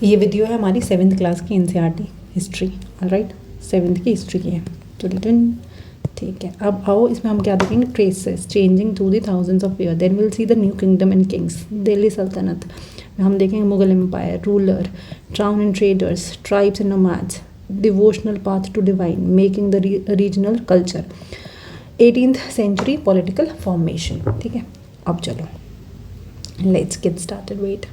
ये वीडियो है हमारी 7th क्लास की एनसीईआरटी हिस्ट्री, ऑलराइट 7th की हिस्ट्री की है। ठीक है, अब आओ इसमें हम क्या देखेंगे, traces changing through the thousands of year, then will see the new kingdom and kings, Delhi सल्तनत में हम देखेंगे Mughal empire, ruler, town and traders, tribes and nomads, devotional path to divine, making the regional culture, 18th century political formation. ठीक है, अब चलो let's get started. Wait,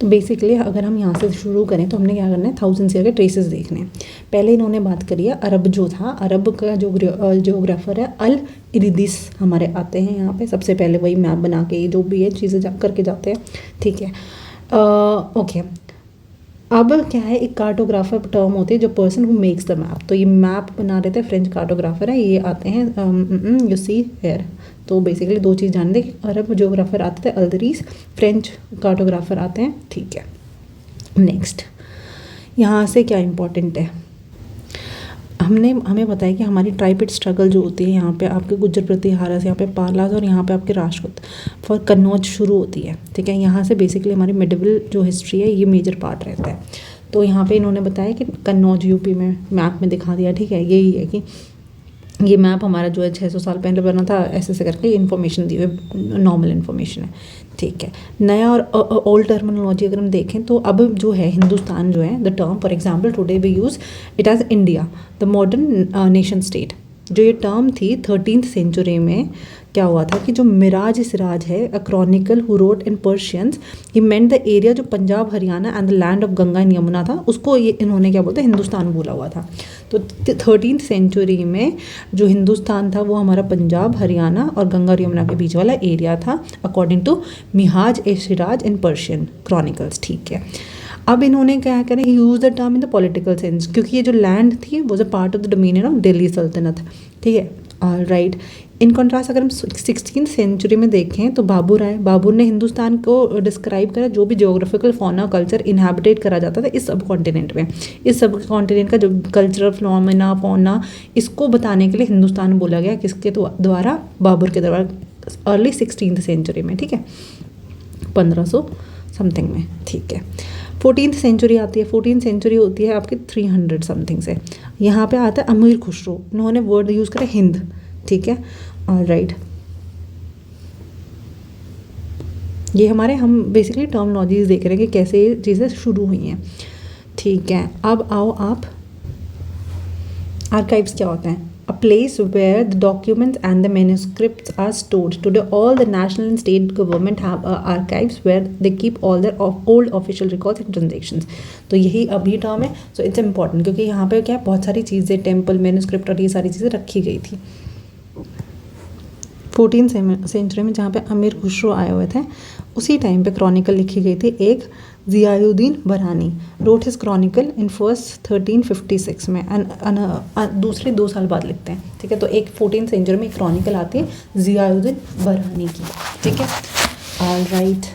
तो basically अगर हम यहाँ से शुरू करें तो हमने क्या करना है, 1000 ईयर के ट्रेसेस देखने हैं। पहले इन्होंने बात करी है अरब जो था, अरब का जो जियोग्राफर है अल इरिदिस हमारे आते हैं यहाँ पे, सबसे पहले वही मैप बना के जो भी है चीज़ें करके जाते हैं। ठीक है, ओके। अब क्या है, एक कार्टोग्राफर टर्म होती है जो person who makes the map, तो ये मैप बना रहे थे फ्रेंच कार्टोग्राफर है, ये आते हैं यू सी हेयर। तो बेसिकली दो चीज़ जान दे, अरब जियोग्राफर आते थे अल्दरीस, फ्रेंच कार्टोग्राफर आते हैं। ठीक है, नेक्स्ट यहाँ से क्या इम्पोर्टेंट है, हमें बताया कि हमारी ट्राइपेड स्ट्रगल जो होती है यहाँ पे आपके गुज्जर प्रतिहारस, यहाँ पे पालास और यहाँ पे आपके राजपूत फॉर कन्नौज शुरू होती है। ठीक है, यहाँ से बेसिकली हमारी मिडिवल जो हिस्ट्री है ये मेजर पार्ट रहता है। तो यहाँ पे इन्होंने बताया कि कन्नौज यूपी में मैप में दिखा दिया। ठीक है, यही है कि ये मैप हमारा जो है 600 साल पहले बना था, ऐसे ऐसे करके इन्फॉर्मेशन दी हुई, नॉर्मल इन्फॉर्मेशन है। ठीक है, नया और ओल्ड टर्मिनोलॉजी अगर हम देखें तो अब जो है हिंदुस्तान जो है, the term for example today we use it as India the modern nation state. जो ये टर्म थी 13th सेंचुरी में क्या हुआ था कि जो मिराज सिराज है, a chronicle who wrote in Persians, he meant the area जो Punjab Haryana and the land of Ganga and Yamuna था, उसको ये इन्होंने क्या बोलते हैं, हिंदुस्तान बोला हुआ था। तो 13th सेंचुरी में जो हिंदुस्तान था वो हमारा पंजाब हरियाणा और गंगा और यमुना के बीच वाला एरिया था, according to Minhaj e Siraj in Persian chronicles. ठीक है, अब इन्होंने क्या करें, use the term in the political sense, क्योंकि ये जो लैंड थी was a part of the dominion of Delhi Sultanat. ठीक है, ऑलराइट। इन कॉन्ट्रास्ट अगर हम 16th सेंचुरी में देखें तो बाबर ने हिंदुस्तान को डिस्क्राइब करा, जो भी जियोग्राफिकल फॉना कल्चर इनहैबिटेट करा जाता था इस सब कॉन्टिनेंट में, इस सब कॉन्टिनेंट का जो कल्चरल फ्नोमेना फौना, इसको बताने के लिए हिंदुस्तान बोला गया, किसके द्वारा, बाबर के द्वारा, अर्ली 16th सेंचुरी में। ठीक है, 1500 समथिंग में। ठीक है, 14th सेंचुरी आती है, 14th सेंचुरी होती है आपकी 300 समथिंग से। यहाँ पे आता है अमीर खुसरो, इन्होंने वर्ड यूज़ करा हिंद। ठीक है, ऑलराइट। ये हमारे हम बेसिकली टर्मिनोलॉजीज देख रहे हैं कि कैसे ये चीज़ें शुरू हुई हैं। ठीक है, अब आओ आप, आर्काइव्स क्या होता है, a place where the documents and the manuscripts are stored. Today all the national and state government have archives where they keep all their old official records and transactions. तो यही अभी टर्म है, so it's important क्योंकि यहाँ पे क्या बहुत सारी चीज़ें, टेम्पल, मैन्युस्क्रिप्ट और ये सारी चीज़ें रखी गई थी। 14th सेंचुरी में जहाँ पे अमीर खुसरो आए हुए थे, उसी टाइम पे क्रॉनिकल लिखी गई थी। एक Ziauddin Barani wrote his chronicle in first 1356 में, दूसरे 2 साल बाद लिखते हैं। ठीक है, तो एक 14th सेंचुरी में एक क्रॉनिकल आती है ज़ियाउद्दीन बरहानी की। ठीक है, ऑलराइट।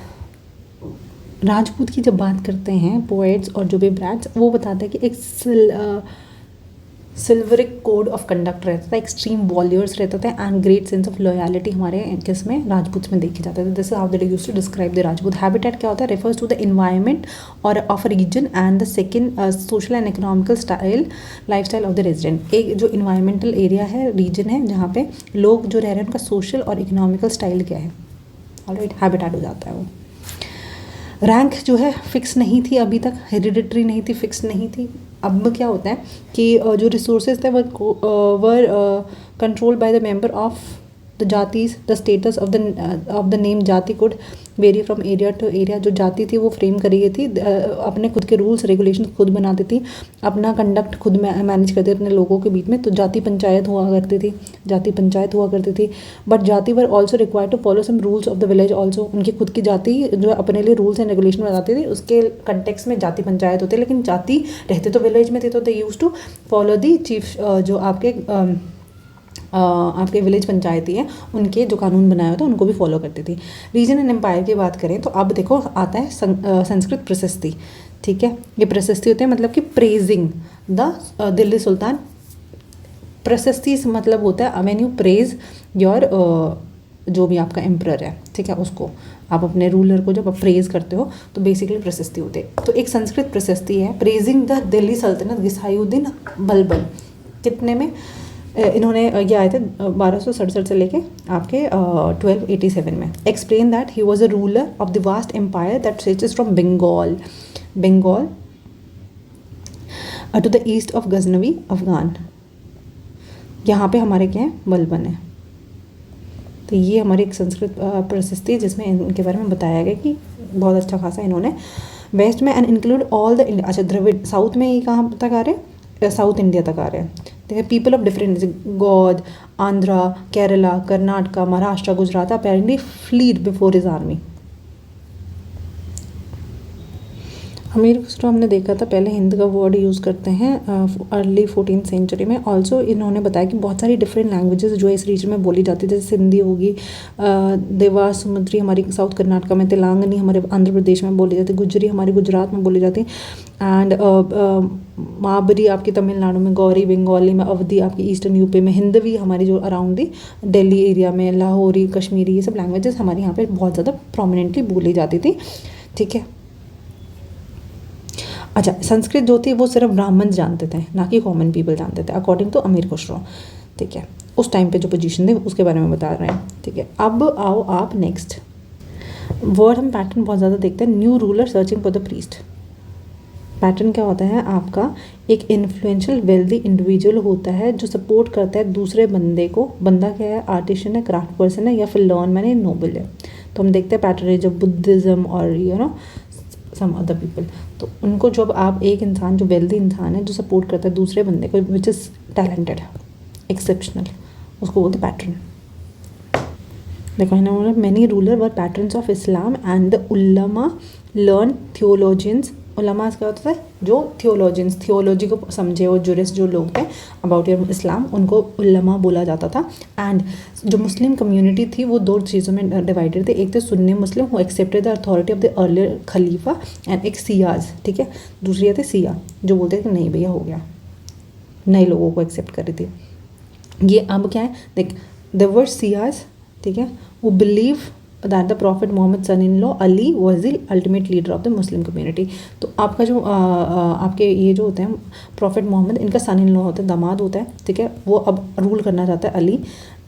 राजपूत की जब बात करते हैं पोएट्स और जो भी ब्रैड्स, वो बताते हैं कि एक सिल्वरिक कोड ऑफ कंडक्ट रहता था, एक्सट्रीम वॉलियर्स रहता था and great sense of loyalty हमारे किसमें, राजपूत में देखे जाते थे। This is how they used to describe the Rajput. Habitat क्या होता है, रेफर्स टू द एनवायरनमेंट और of region and the second social and economical life style of the resident. एक जो इन्वायरमेंटल एरिया है, रीजन है, जहाँ पे लोग जो रह रहे हैं उनका सोशल और इकोनॉमिकल स्टाइल क्या है, ऑलराइट, हैबिटेट हो जाता है वो। रैंक जो है फिक्स नहीं थी अभी तक, हेरिडिटरी नहीं थी, फिक्स नहीं थी। अब क्या होता है कि जो रिसोर्सेज थे were control by the member of the jatis, the status of the name jati could vary from area to area. जो जाति थी वो फ्रेम करी गई थी, अपने खुद के रूल्स रेगुलेशन खुद बनाती थी, अपना कंडक्ट खुद मैनेज करते थे अपने लोगों के बीच में। तो जाति पंचायत हुआ करती थी, बट जाति were also required to follow some rules of the village also. उनकी खुद की जाति जो अपने लिए रूल्स एंड रेगुलेशन बनाती थी, उसके कंटेक्स में जाति पंचायत होते, लेकिन जाति रहते तो विलेज में थे, तो they use to follow the chief, जो आपके विलेज पंचायती है, उनके जो कानून बनाए होते हैं उनको भी फॉलो करती थी। रीजन एंड एम्पायर की बात करें तो अब देखो आता है संस्कृत प्रशस्ति। ठीक है, ये प्रशस्ति होते हैं मतलब कि प्रेजिंग द दिल्ली सुल्तान। प्रशस्ति मतलब होता है व्हेन यू प्रेज योर जो भी आपका एम्परर है, ठीक है, उसको आप अपने रूलर को जब आप प्रेज करते हो तो बेसिकली प्रशस्ति होती है। तो एक संस्कृत प्रशस्ति है प्रेजिंग द दिल्ली सल्तनत गिसायुद्दीन बलबन। कितने में इन्होंने ये आए थे 1267 से लेके आपके 1287 में। Explain that he was a ruler of the vast empire that stretches from Bengal to the east of Ghaznavi Afghan. यहाँ पे हमारे क्या है, बलबन है। तो ये हमारी एक संस्कृत प्रशस्ति है जिसमें इनके बारे में बताया गया कि बहुत अच्छा खासा इन्होंने वेस्ट में and include all the India. अच्छा, द्रविड़ साउथ में ये कहाँ तक आ रहे हैं, साउथ इंडिया तक आ रहे हैं। देखिए पीपल ऑफ डिफरेंट जैसे Gaur, Andhra, Kerala, Karnataka, Maharashtra, Gujarat apparently fled before his army. Amir Khusro हमने देखा था पहले हिंद का वर्ड यूज़ करते हैं अर्ली 14th सेंचुरी में। ऑल्सो इन्होंने बताया कि बहुत सारी डिफरेंट लैंग्वेजेस जो इस रीजन में बोली जाती है, जैसे सिंधी होगी, देवास समुद्री हमारी साउथ कर्नाटका में, तेलंगानी हमारे आंध्र प्रदेश में बोली जाती है, गुजरी हमारी गुजरात में बोली जाती है, एंड महाबरी आपकी तमिलनाडु में, गौरी बंगाली में, अवधी आपकी ईस्टर्न यूपी में, हिंदवी हमारी जो अराउंड दी दिल्ली एरिया में, लाहौरी, कश्मीरी, ये सब लैंग्वेजेस हमारे यहाँ पे बहुत ज़्यादा प्रोमिनेंटली बोली जाती थी, ठीक है। अच्छा, संस्कृत जो थी वो सिर्फ ब्राह्मण जानते थे, ना कि कॉमन पीपल जानते थे, अकॉर्डिंग टू अमीर खुसरो, ठीक है। उस टाइम पे जो पोजीशन थी उसके बारे में बता रहे हैं, ठीक है। अब आओ आप नेक्स्ट वर्ड, हम पैटर्न बहुत ज़्यादा देखते हैं। New ruler searching for the priest. Pattern क्या होता है आपका, एक इन्फ्लुएंशियल वेल्दी इंडिविजुअल होता है जो सपोर्ट करता है दूसरे बंदे को। बंदा क्या है, आर्टिशन है, क्राफ्ट पर्सन है, या फिर लर्न मैन नोबल है। तो हम देखते हैं पैटर्न है जब बुद्धिज़्म और सम अदर पीपल, तो उनको जब आप एक इंसान जो वेल्दी इंसान है जो सपोर्ट करता है दूसरे बंदे को, विच इज़ टैलेंटेड, एक्सेप्शनल, उसको बोलते पैटर्न। देखो इन्होंने many ruler were patterns of Islam and the ulama learn theologians. उलमा क्या होता है, जो थियोलॉजियंस, थियोलॉजी को समझे और जुरिस्ट जो लोग थे अबाउट योर इस्लाम, उनको उल्लमा बोला जाता था। एंड जो मुस्लिम कम्युनिटी थी वो दो चीज़ों में डिवाइडेड थे, एक थे सुन्नी मुस्लिम who accepted the authority of the earlier Khalifa, and एक सियाज, ठीक है। दूसरी थे सिया जो बोलते थे कि नहीं भैया हो गया, नए लोगों को एक्सेप्ट कर रही थी। ये अब क्या है, देख द वर्ड सियाज, ठीक है, वो believe that the prophet Muhammad son in law Ali was the ultimate leader of the Muslim community. तो आपका जो आपके ये जो होते हैं प्रॉफिट मोहम्मद, इनका सन इन लॉ होता है, दामाद होता है, ठीक है, वो अब रूल करना चाहता है अली।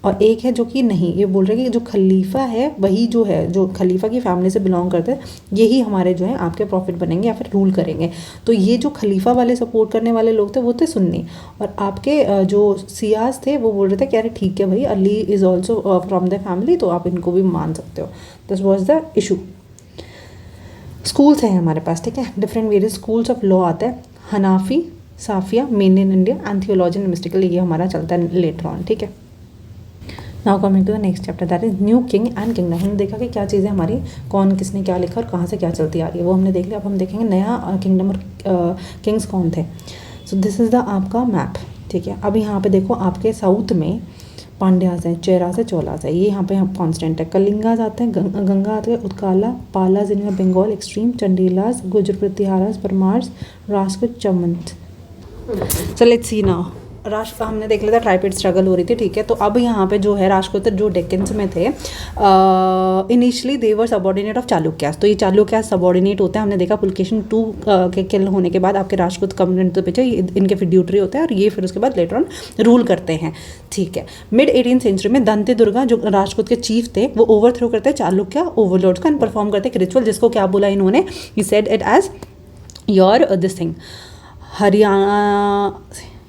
और एक है जो कि नहीं, ये बोल रहे हैं कि जो खलीफा है वही जो है, जो खलीफा की फैमिली से बिलोंग करते हैं, यही हमारे जो है आपके प्रॉफिट बनेंगे या फिर रूल करेंगे। तो ये जो खलीफा वाले सपोर्ट करने वाले लोग थे वो थे सुन्नी, और आपके जो सियाज थे वो बोल रहे थे कि अरे ठीक है भाई, Ali is also from the family, तो आप इनको भी मान सकते हो। This was the issue. Schools हैं हमारे पास, ठीक है, different various schools of law आते हैं, हनाफी, साफिया, main in India, and theology and mystical, ये हमारा चलता है लेटर ऑन, ठीक है। Now coming to the next chapter that is new king and kingdom. हमने देखा कि क्या चीज़ें हमारी, कौन किसने क्या लिखा और कहाँ से क्या चलती आ रही है, वो हमने देख लिया। अब हम देखेंगे नया किंगडम और किंग्स कौन थे। सो दिस इज़ द आपका मैप, ठीक है। अब यहाँ पे देखो आपके साउथ में पांड्यास हैं, चेरास है, चोलास है, ये यहाँ पे कॉन्स्टेंट है। कलिंगास आते हैं, गंगा आते हैं, उत्काला, पालास इनमें Bengal extreme, Chandelas, Gurjar Pratiharas, Paramaras, Rajput, Chamant. So let's see now राष्ट्र हमने देख लिया था, ट्राइपेड स्ट्रगल हो रही थी, ठीक है। तो अब यहाँ पे जो है राष्ट्रकूट जो डेक्कन्स में थे, initially they were subordinate of Chalukyas. तो ये चालुक्यास सबॉर्डिनेट होते हैं, हमने देखा पुलकेशिन II के किल होने के बाद आपके राष्ट्रकूट कम्युनिटी तो पीछे इनके फिड्यूटरी होते हैं, और ये फिर उसके बाद लेटर ऑन रूल करते हैं, ठीक है। मिड 18th सेंचुरी में दंते दुर्गा जो राष्ट्रकूट के चीफ थे वो ओवरथ्रो करते हैं चालुक्य ओवरलॉर्ड्स का, एंड परफॉर्म करते हैं रिचुअल, जिसको क्या बोला इन्होंने, he said it as your this thing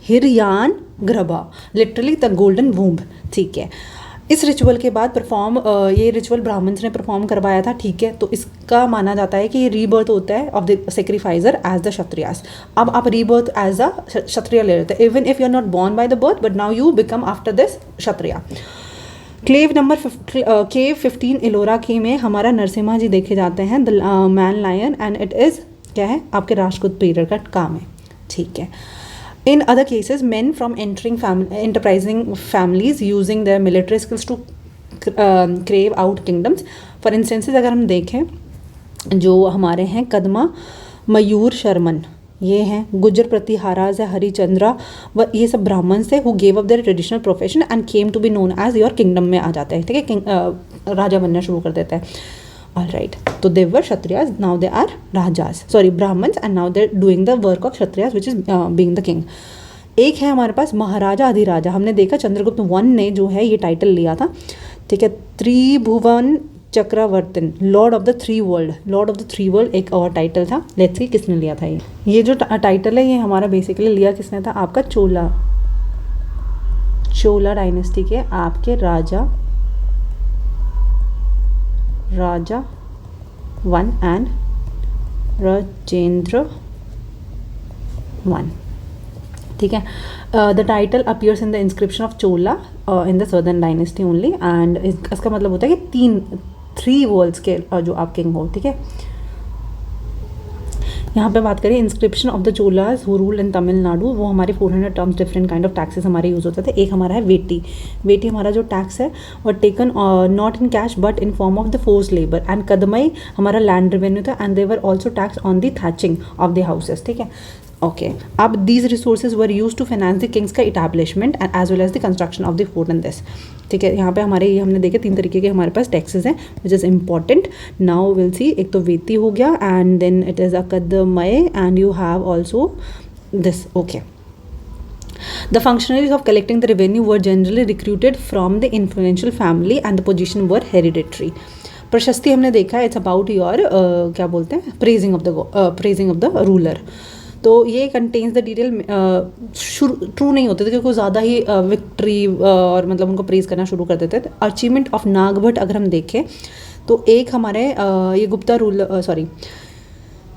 hiranyagarbha, literally the golden womb, ठीक है। इस रिचुअल के बाद ये रिचुअल ब्राह्मण्स ने परफॉर्म करवाया था, ठीक है। तो इसका माना जाता है कि ये रीबर्थ होता है of the sacrificer as the Kshatriyas. अब आप रीबर्थ एज द क्षत्रिय ले लेते हैं, even if you are not born by the birth, but now you become after this Kshatriya. Cave 15 Ellora के में हमारा नरसिम्हा जी देखे जाते हैं, the man lion, and it is क्या है आपके राष्ट्रकूट पीरियड का काम है, ठीक है। In other cases, men from enterprising families using their military skills to crave out kingdoms. For instance, अगर हम देखें जो हमारे हैं कदमा मयूर शर्मन, ये हैं गुज्जर प्रतिहाराज है, हरिचंद्रा व ये सब ब्राह्मण थे who gave up their traditional profession and came to be known as your kingdom में आ जाते हैं, ठीक है, राजा बनना शुरू कर देता है। ऑल राइट, तो they were Kshatriyas, now they are rajas, sorry Brahmins, and now they are doing the work of Kshatriyas which is being the king. एक है हमारे पास महाराजा अधिराजा, हमने देखा चंद्रगुप्त वन ने जो है ये टाइटल लिया था, ठीक है। Tribhuvana chakravartin, lord of the three world, lord of the three world एक और टाइटल था। लेट्स सी किसने लिया था ये जो टाइटल है ये हमारा बेसिकली लिया किसने था, आपका चोला डायनेस्टी के आपके राजा वन एंड राजेंद्र वन, ठीक है। The title appears in the inscription of Chola in the southern dynasty only, and इसका मतलब होता है कि थ्री वर्ल्ड्स के जो आप किंग हो, ठीक है। यहाँ पे बात करें inscription of the Cholas who rule in Tamil Nadu, वो हमारे 400 terms different kind of taxes हमारे यूज़ होते थे। एक हमारा है वेटी हमारा जो टैक्स है और taken not in cash but in form of the force labour, and kadamai हमारा लैंड रेवेन्यू था, and they were also tax on the thatching of the houses, ठीक है। ओके, अब these resources were use to finance the kings का establishment and as well as the construction of the fort and this, ठीक है। यहाँ पे हमारे ये हमने देखे 3 तरीके के हमारे पास टैक्सेस हैं which is important. Now will see, एक तो वेती हो गया and then it is kadamai and you have also this, okay. The functionaries of collecting the revenue were generally recruited from the influential family and the position were hereditary. प्रशस्ति हमने देखा it's about your क्या बोलते हैं praising of the ruler, तो ये contains the detail true नहीं होते थे क्योंकि वो ज़्यादा ही विक्ट्री और मतलब उनको प्रेज करना शुरू कर देते थे। अचीवमेंट ऑफ नागभट्ट अगर हम देखें तो एक हमारे ये Gupta ruler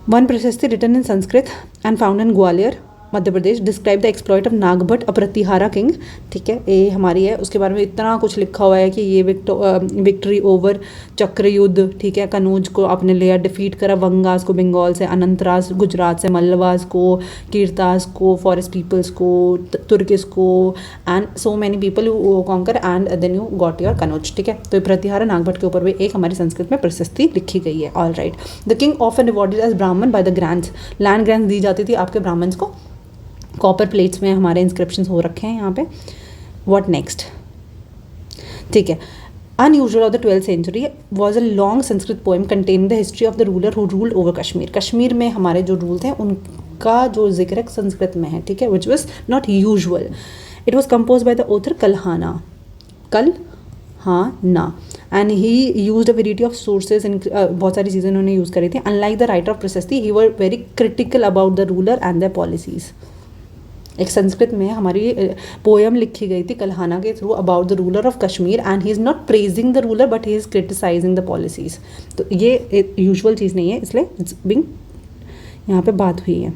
one prashasti written in Sanskrit and found in Gwalior Madhya Pradesh, describe the exploit of Nagabhata a Pratihara king, ठीक है। ये हमारी है, उसके बारे में इतना कुछ लिखा हुआ है कि ये विक्ट्री ओवर चक्रयुद्ध, ठीक है, कनौज को आपने लिया, डिफीट करा वंगास को बंगाल से, अनंतराज गुजरात से, मल्लवास को, कीर्तास को, फॉरेस्ट पीपल्स को, तुर्किस को, and so many people you conquer and then you got your Kanauj, ठीक है। तो प्रतिहारा नागभट्ट के ऊपर भी एक हमारी संस्कृत में प्रशस्ति लिखी गई है। All right, the king often rewarded as Brahmin by the grants, land grants दी जाती थी आपके ब्राह्मण्स को। कॉपर प्लेट्स में हमारे इंस्क्रिप्शंस हो रखे हैं यहाँ पे। व्हाट नेक्स्ट, ठीक है। Unusual of the 12th century was a long Sanskrit poem containing the history of the ruler who ruled over Kashmir. Kashmir में हमारे जो रूल थे उनका जो जिक्र संस्कृत में है, ठीक है, which was not usual. It was compose by the author Kalhana and he used a variety of sources in, बहुत सारी चीज़ें उन्होंने यूज़ करी थी। Unlike the writer of prashasti he were very critical about the ruler and the policies. एक संस्कृत में हमारी poem लिखी गई थी कल्हाना के through about the ruler of Kashmir and he is not praising the ruler but he is criticising the policies. तो ये usual चीज़ नहीं है, इसलिए इट्स बिंग यहाँ पे बात हुई है।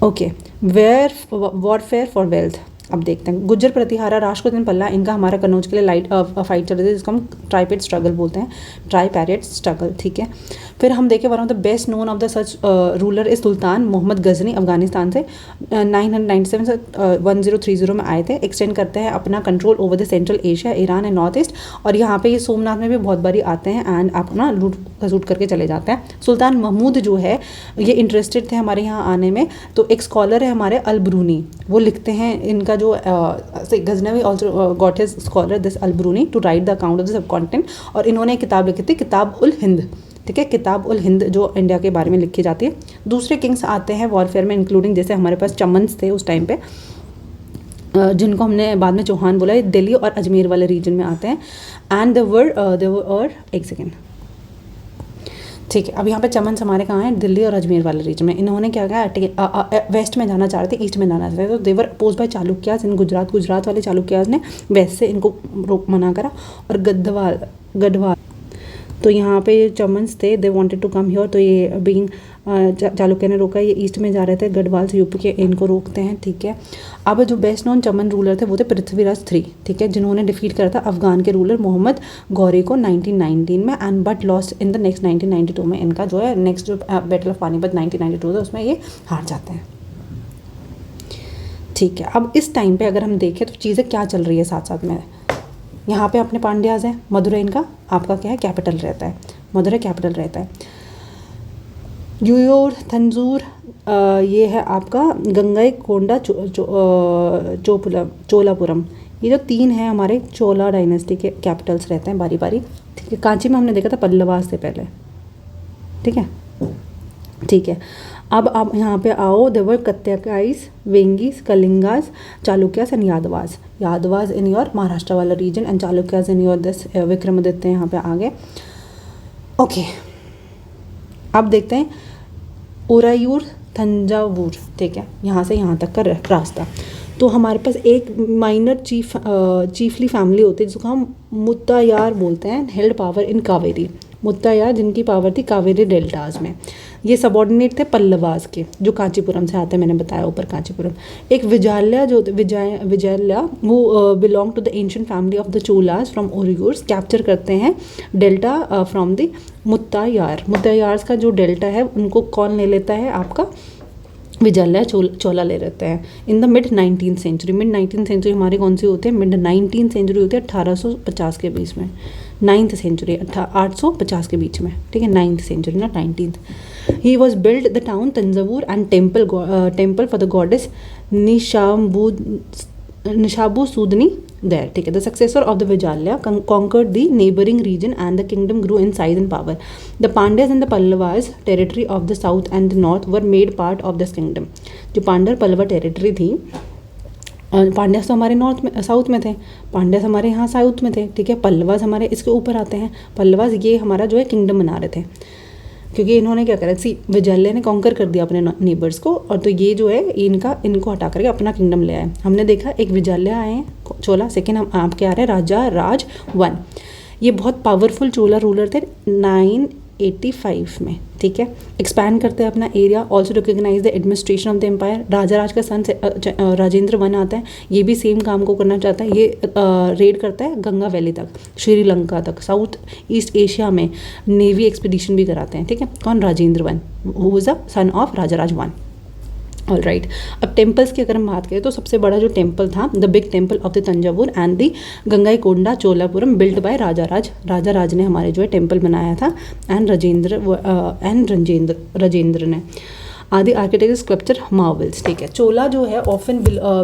ओके, वॉरफेयर फॉर वेल्थ, अब देखते हैं। गुज्जर प्रतिहारा राष्ट्रकूट पल्ला, इनका हमारा कनौज के लिए लाइट फाइट चल रही थी जिसको हम ट्राइपेड स्ट्रगल बोलते हैं, ट्राइपैरियड स्ट्रगल, ठीक है। फिर हम देखें one of the best known of the such ruler is sultan Mohammad Ghazni, Afghanistan से 997 से 1030 में आए थे। एक्सटेंड करते हैं अपना control over the central Asia, Iran and north east, और यहाँ पे ये सोमनाथ में भी बहुत बारी आते हैं एंड अपना लूट खसूट करके चले जाते हैं। सुल्तान महमूद जो है ये इंटरेस्टेड थे हमारे यहाँ आने में, तो एक स्कॉलर है हमारे अलब्रूनी, वो लिखते हैं इनका जो Ghaznavi also got his scholar this Alberuni to write the account of the subcontinent, और इन्होंने एक किताब लिखी थी किताब उल हिंद, ठीक है, किताब उल हिंद जो इंडिया के बारे में लिखी जाती है। दूसरे किंग्स आते हैं वॉरफेयर में, इंक्लूडिंग जैसे हमारे पास चमन्स थे उस टाइम पे, जिनको हमने बाद में चौहान बोला, दिल्ली और अजमेर वाले रीजन में आते हैं। एंड देवर एक सेकेंड, ठीक है। अब यहाँ पे चमन्स हमारे कहाँ हैं, दिल्ली और अजमेर वाले रीजन में। इन्होंने क्या कहा, वेस्ट में जाना चाह रहे थे, ईस्ट में जाना चाह रहे थे, तो देवर अपोज बाय चालुक्यास इन गुजरात वाले चालुक्यास ने वेस्ट से इनको मना करा। और गढ़वाल तो यहाँ पे चमन्स थे, they wanted to come here, तो ये बीइंग चालुक्य ने रोका, ये ईस्ट में जा रहे थे, गढ़वाल से यूपी के, इनको रोकते हैं, ठीक है। अब जो बेस्ट नोन चमन रूलर थे वो थे पृथ्वीराज III, ठीक है, जिन्होंने डिफीट करा था अफगान के रूलर मोहम्मद गौरी को 1919 में, and but lost in the next 1992 में। इनका जो है नेक्स्ट जो बैटल ऑफ पानीपत 1992 था उसमें ये हार जाते हैं, ठीक है। अब इस टाइम पे अगर हम देखें तो चीज़ें क्या चल रही है साथ साथ में, यहाँ पे अपने पांड्याज हैं, मदुरई इनका आपका क्या है कैपिटल रहता है, मदुरई कैपिटल रहता है। यूयोर, तंजूर, ये है आपका गंगईकोंडा, चोलापुरम। ये जो 3 हैं हमारे चोला डायनेस्टी के कैपिटल्स रहते हैं बारी बारी। ठीक है, कांची में हमने देखा था पल्लवास से पहले। ठीक है, ठीक है। अब आप यहाँ पे आओ, there were Kakatiyas, Vengis, Kalingas, Chalukyas and Yadavas. Yadavas in your Maharashtra वाला region and Chalukyas in your this Vikramaditya यहाँ पे आ गए। ओके, अब देखते हैं उरायूर, तंजावुर। ठीक है, यहाँ से यहाँ तक का रास्ता। तो हमारे पास एक माइनर चीफली फैमिली होती है जिसको हम मुत्तायार बोलते हैं, हेल्ड पावर इन कावेरी। मुत्तायार जिनकी पावर थी कावेरी डेल्टाज में। ये सबॉर्डिनेट थे पल्लवास के, जो कांचीपुरम से आते हैं, मैंने बताया ऊपर कांचीपुरम। एक विजयालया जो विजयालया वो belong to the ancient family of the Cholas from Uraiyur, capture करते हैं delta from the Muttarayar. Muttarayars का जो डेल्टा है उनको कौन ले लेता है, आपका विजयालया चोला ले लेते हैं in the mid 19th century. Mid 19th century हमारी कौन सी होती है, मिड 19th सेंचुरी होती है 1850 के बीच में, 9th सेंचुरी 850 के बीच में। ठीक है, 9th सेंचुरी ना 19th। He was build the town Thanjavur and temple for the goddess Nishumbhasudini there. ठीक है, the successor of the Vijayalaya conquered the neighboring region and the kingdom grew in size and power. The Pandyas and the Pallavas territory of the south and the north were made part of this kingdom. जो Pandya Pallava territory थी, पांड्यास तो हमारे north में south में थे, पांड्यास हमारे यहाँ south में थे। ठीक है, पल्लवास हमारे इसके ऊपर आते हैं। पल्लवास ये हमारा जो है किंगडम बना रहे थे, क्योंकि इन्होंने क्या करा, विजयालय ने कॉन्कर कर दिया अपने नेबर्स को, और तो ये जो है इनको हटा करके अपना किंगडम ले आए। हमने देखा एक विजयालय आए हैं चोला, सेकेंड हम आपके आ रहे हैं राजा राज 1। ये बहुत पावरफुल चोला रूलर थे 985 में। ठीक है, एक्सपैंड करते हैं अपना area, also recognise the administration of the empire. Rajaraja का सन राजेंद्र 1 आता है, ये भी सेम काम को करना चाहता है। ये रेड करता है गंगा वैली तक, श्रीलंका तक, साउथ ईस्ट एशिया में नेवी एक्सपीडिशन भी कराते हैं। ठीक है, कौन, Rajendra 1, who was the son of Raja Raj 1। All right, अब टेम्पल्स की अगर हम बात करें तो सबसे बड़ा जो टेम्पल था, the big temple of the Thanjavur and the Gangaikonda Cholapuram, build by राजा राज ने हमारे जो है टेम्पल बनाया था, एंड राजेंद्र ने। आदि आर्किटेक्चर स्कल्पचर मार्वल्स। ठीक है, चोला जो है often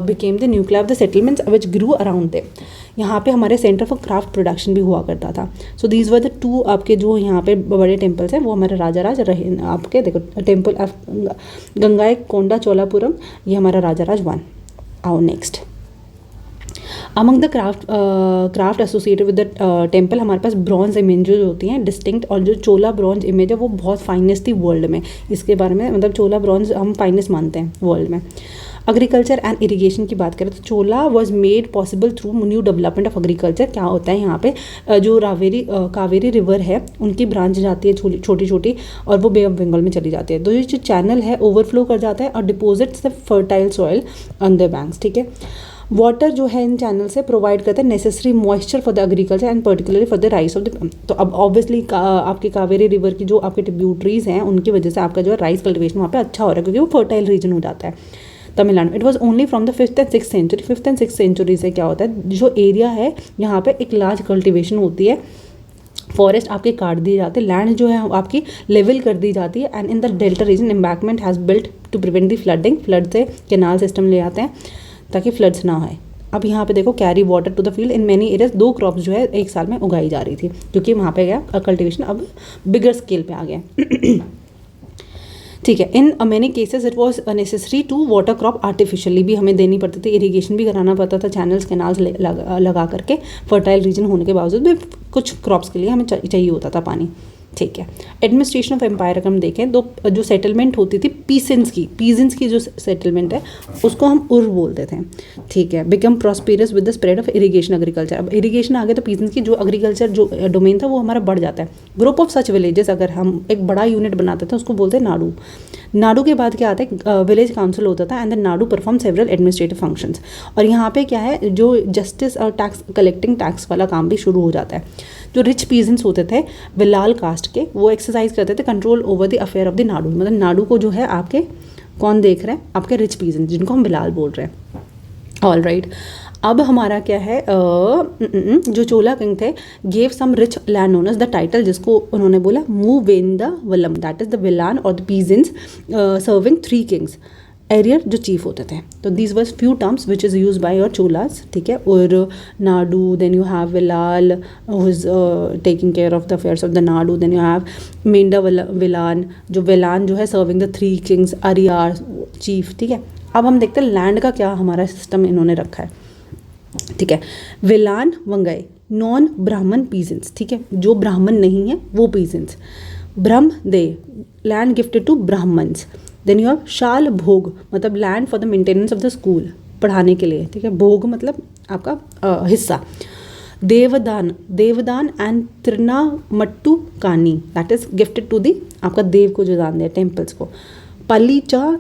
became the nuclear of the settlements which grew around them. यहाँ पे हमारे सेंटर फॉर क्राफ्ट प्रोडक्शन भी हुआ करता था। सो दीज वर द 2 आपके जो यहाँ पे बड़े टेम्पल्स हैं, वो हमारे राजा राज रहे। आपके देखो टेम्पल ऑफ गंगाईकोंडा चोलापुरम, ये हमारा राजा राज 1। आओ next, among the craft associated with the temple हमारे पास ब्रॉन्ज इमेजेस होती हैं डिस्टिंक्ट, और जो चोला ब्रॉन्ज इमेज है वो बहुत फाइनेस्ट थी वर्ल्ड में। इसके बारे में मतलब चोला ब्रॉन्ज हम फाइनेस्ट मानते हैं वर्ल्ड में। एग्रीकल्चर एंड इरिगेशन की बात करें तो Chola was made possible through new development of agriculture. क्या होता है यहाँ पे, जो कावेरी रिवर है उनकी ब्रांच जाती है छोटी छोटी, और वो बे ऑफ बंगाल में चली जाती है। तो ये जो चैनल है ओवरफ्लो कर जाता है और deposits the fertile soil on the banks. ठीक है, वाटर जो है इन चैनल से प्रोवाइड करता है necessary moisture for the agriculture and particularly for the rice of the. तो अब ऑब्वियसली आपके कावेरी रिवर की जो आपके ट्रिब्यूटरीज हैं उनकी वजह से आपका जो है राइस कल्टिवेशन वहाँ पे अच्छा हो रहा है, क्योंकि वो फर्टाइल रीजन हो जाता है Tamil Nadu. It was only from the 5th and 6th century. 5th and 6th century से क्या होता है, जो एरिया है यहाँ पे एक लार्ज कल्टिवेशन होती है, फॉरेस्ट आपके काट दिए जाते हैं, लैंड जो है आपकी लेवल कर दी जाती है, and in the delta region embankment has built to prevent the flooding. Flood से कैनाल सिस्टम ले आते हैं ताकि फ्लड्स ना आए। अब यहाँ पे देखो carry water to the field in many areas, 2 crops जो है एक साल में उगाई जा रही थी, क्योंकि वहाँ पे गया कल्टिवेशन अब बिगर स्केल पे आ गया। ठीक है, in many cases it was necessary to water crop artificially भी हमें देनी पड़ती थी, इरीगेशन भी कराना पड़ता था, चैनल्स कैनाल्स लगा करके। फर्टाइल रीजन होने के बावजूद भी कुछ क्रॉप्स के लिए हमें चाहिए होता था पानी। ठीक है, एडमिनिस्ट्रेशन ऑफ एम्पायर अगर हम देखें तो जो सेटलमेंट होती थी पीजेंट्स की जो सेटलमेंट है उसको हम उर बोलते थे। ठीक है, become prosperous with the spread of irrigation agriculture. अब इरिगेशन आ गया तो पीजेंट्स की जो एग्रीकल्चर जो डोमेन था वो हमारा बढ़ जाता है। ग्रुप ऑफ सच विलेजेस, अगर हम एक बड़ा यूनिट बनाते थे उसको बोलते हैं नाडू। नाडू के बाद क्या आता है, विलेज काउंसिल होता था, and the Nadu perform several administrative functions. और यहाँ पे क्या है, जो जस्टिस और टैक्स कलेक्टिंग टैक्स वाला काम भी शुरू हो जाता है। जो रिच पीजेंट्स होते थे विलाल कास्ट के, वो एक्सरसाइज करते थे control over the affair of the Nadu. मतलब नाडू को जो है आपके कौन देख रहे हैं, आपके रिच पीजेंट्स, जिनको हम विलाल बोल रहे हैं। ऑल राइट, अब हमारा क्या है, जो चोला किंग थे gave some rich land owners the title, जिसको उन्होंने बोला muvendavelan, that is the velan और the peasants serving 3 kings, araiyar जो चीफ होते थे. तो these were few terms which is use by your Cholas. ठीक है. और nadu, then you have vellal who is taking care of the affairs of the nadu, then you have menda velan, जो विलान जो है सर्विंग द 3 किंग्स, अरियार चीफ. ठीक है. अब हम देखते हैं लैंड का क्या हमारा सिस्टम इन्होंने रखा है. ठीक है. Velan vagai, non Brahmin peasants. ठीक है. जो ब्राह्मण नहीं है वो peasants. Brahmadeya, land gifted to Brahmins. Then you have shalabhoga, मतलब land for the maintenance of the school, पढ़ाने के लिए. ठीक है. भोग मतलब आपका हिस्सा. देवदान, देवदान and tirunamattukkani, that is gifted to the, आपका देव को जो दान दिया टेम्पल्स को. पलीचा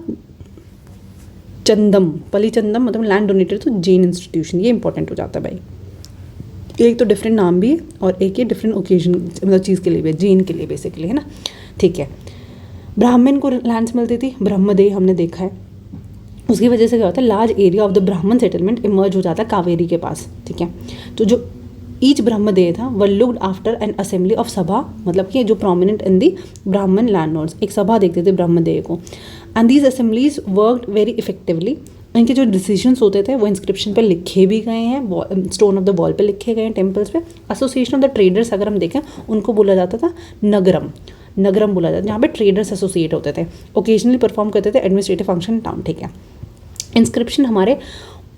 चंदम, पलीचंदम मतलब land donated to Jain institution. ये इंपॉर्टेंट हो जाता है भाई. एक तो डिफरेंट नाम भी है और एक ये डिफरेंट ओकेजन मतलब चीज़ के लिए भी है, जैन के लिए बेसिकली, है ना. ठीक है. ब्राह्मण को लैंड्स मिलती थी, ब्रह्मदेय हमने देखा है. उसकी वजह से क्या होता है, लार्ज एरिया ऑफ द ब्राह्मण सेटलमेंट इमर्ज हो जाता है कावेरी के पास. ठीक है. तो जो ईच ब्रह्मदेय था were looked after an assembly of sabha, मतलब कि जो प्रोमिनेंट इन दी ब्राह्मण लैंडलॉर्ड्स, एक सभा देखते थे ब्रह्मदेय को. And these assemblies worked very effectively. इनके जो डिसीजंस होते थे वो इंस्क्रिप्शन पे लिखे भी गए हैं, स्टोन ऑफ द वॉल पे लिखे गए हैं टेम्पल्स पे. एसोसिएशन ऑफ द ट्रेडर्स अगर हम देखें, उनको बोला जाता था नगरम, नगरम बोला जाता है, जहाँ पे ट्रेडर्स एसोसिएट होते थे. ओकेजनली परफॉर्म करते थे एडमिनिस्ट्रेटिव फंक्शन टाउन. ठीक है. इंस्क्रिप्शन हमारे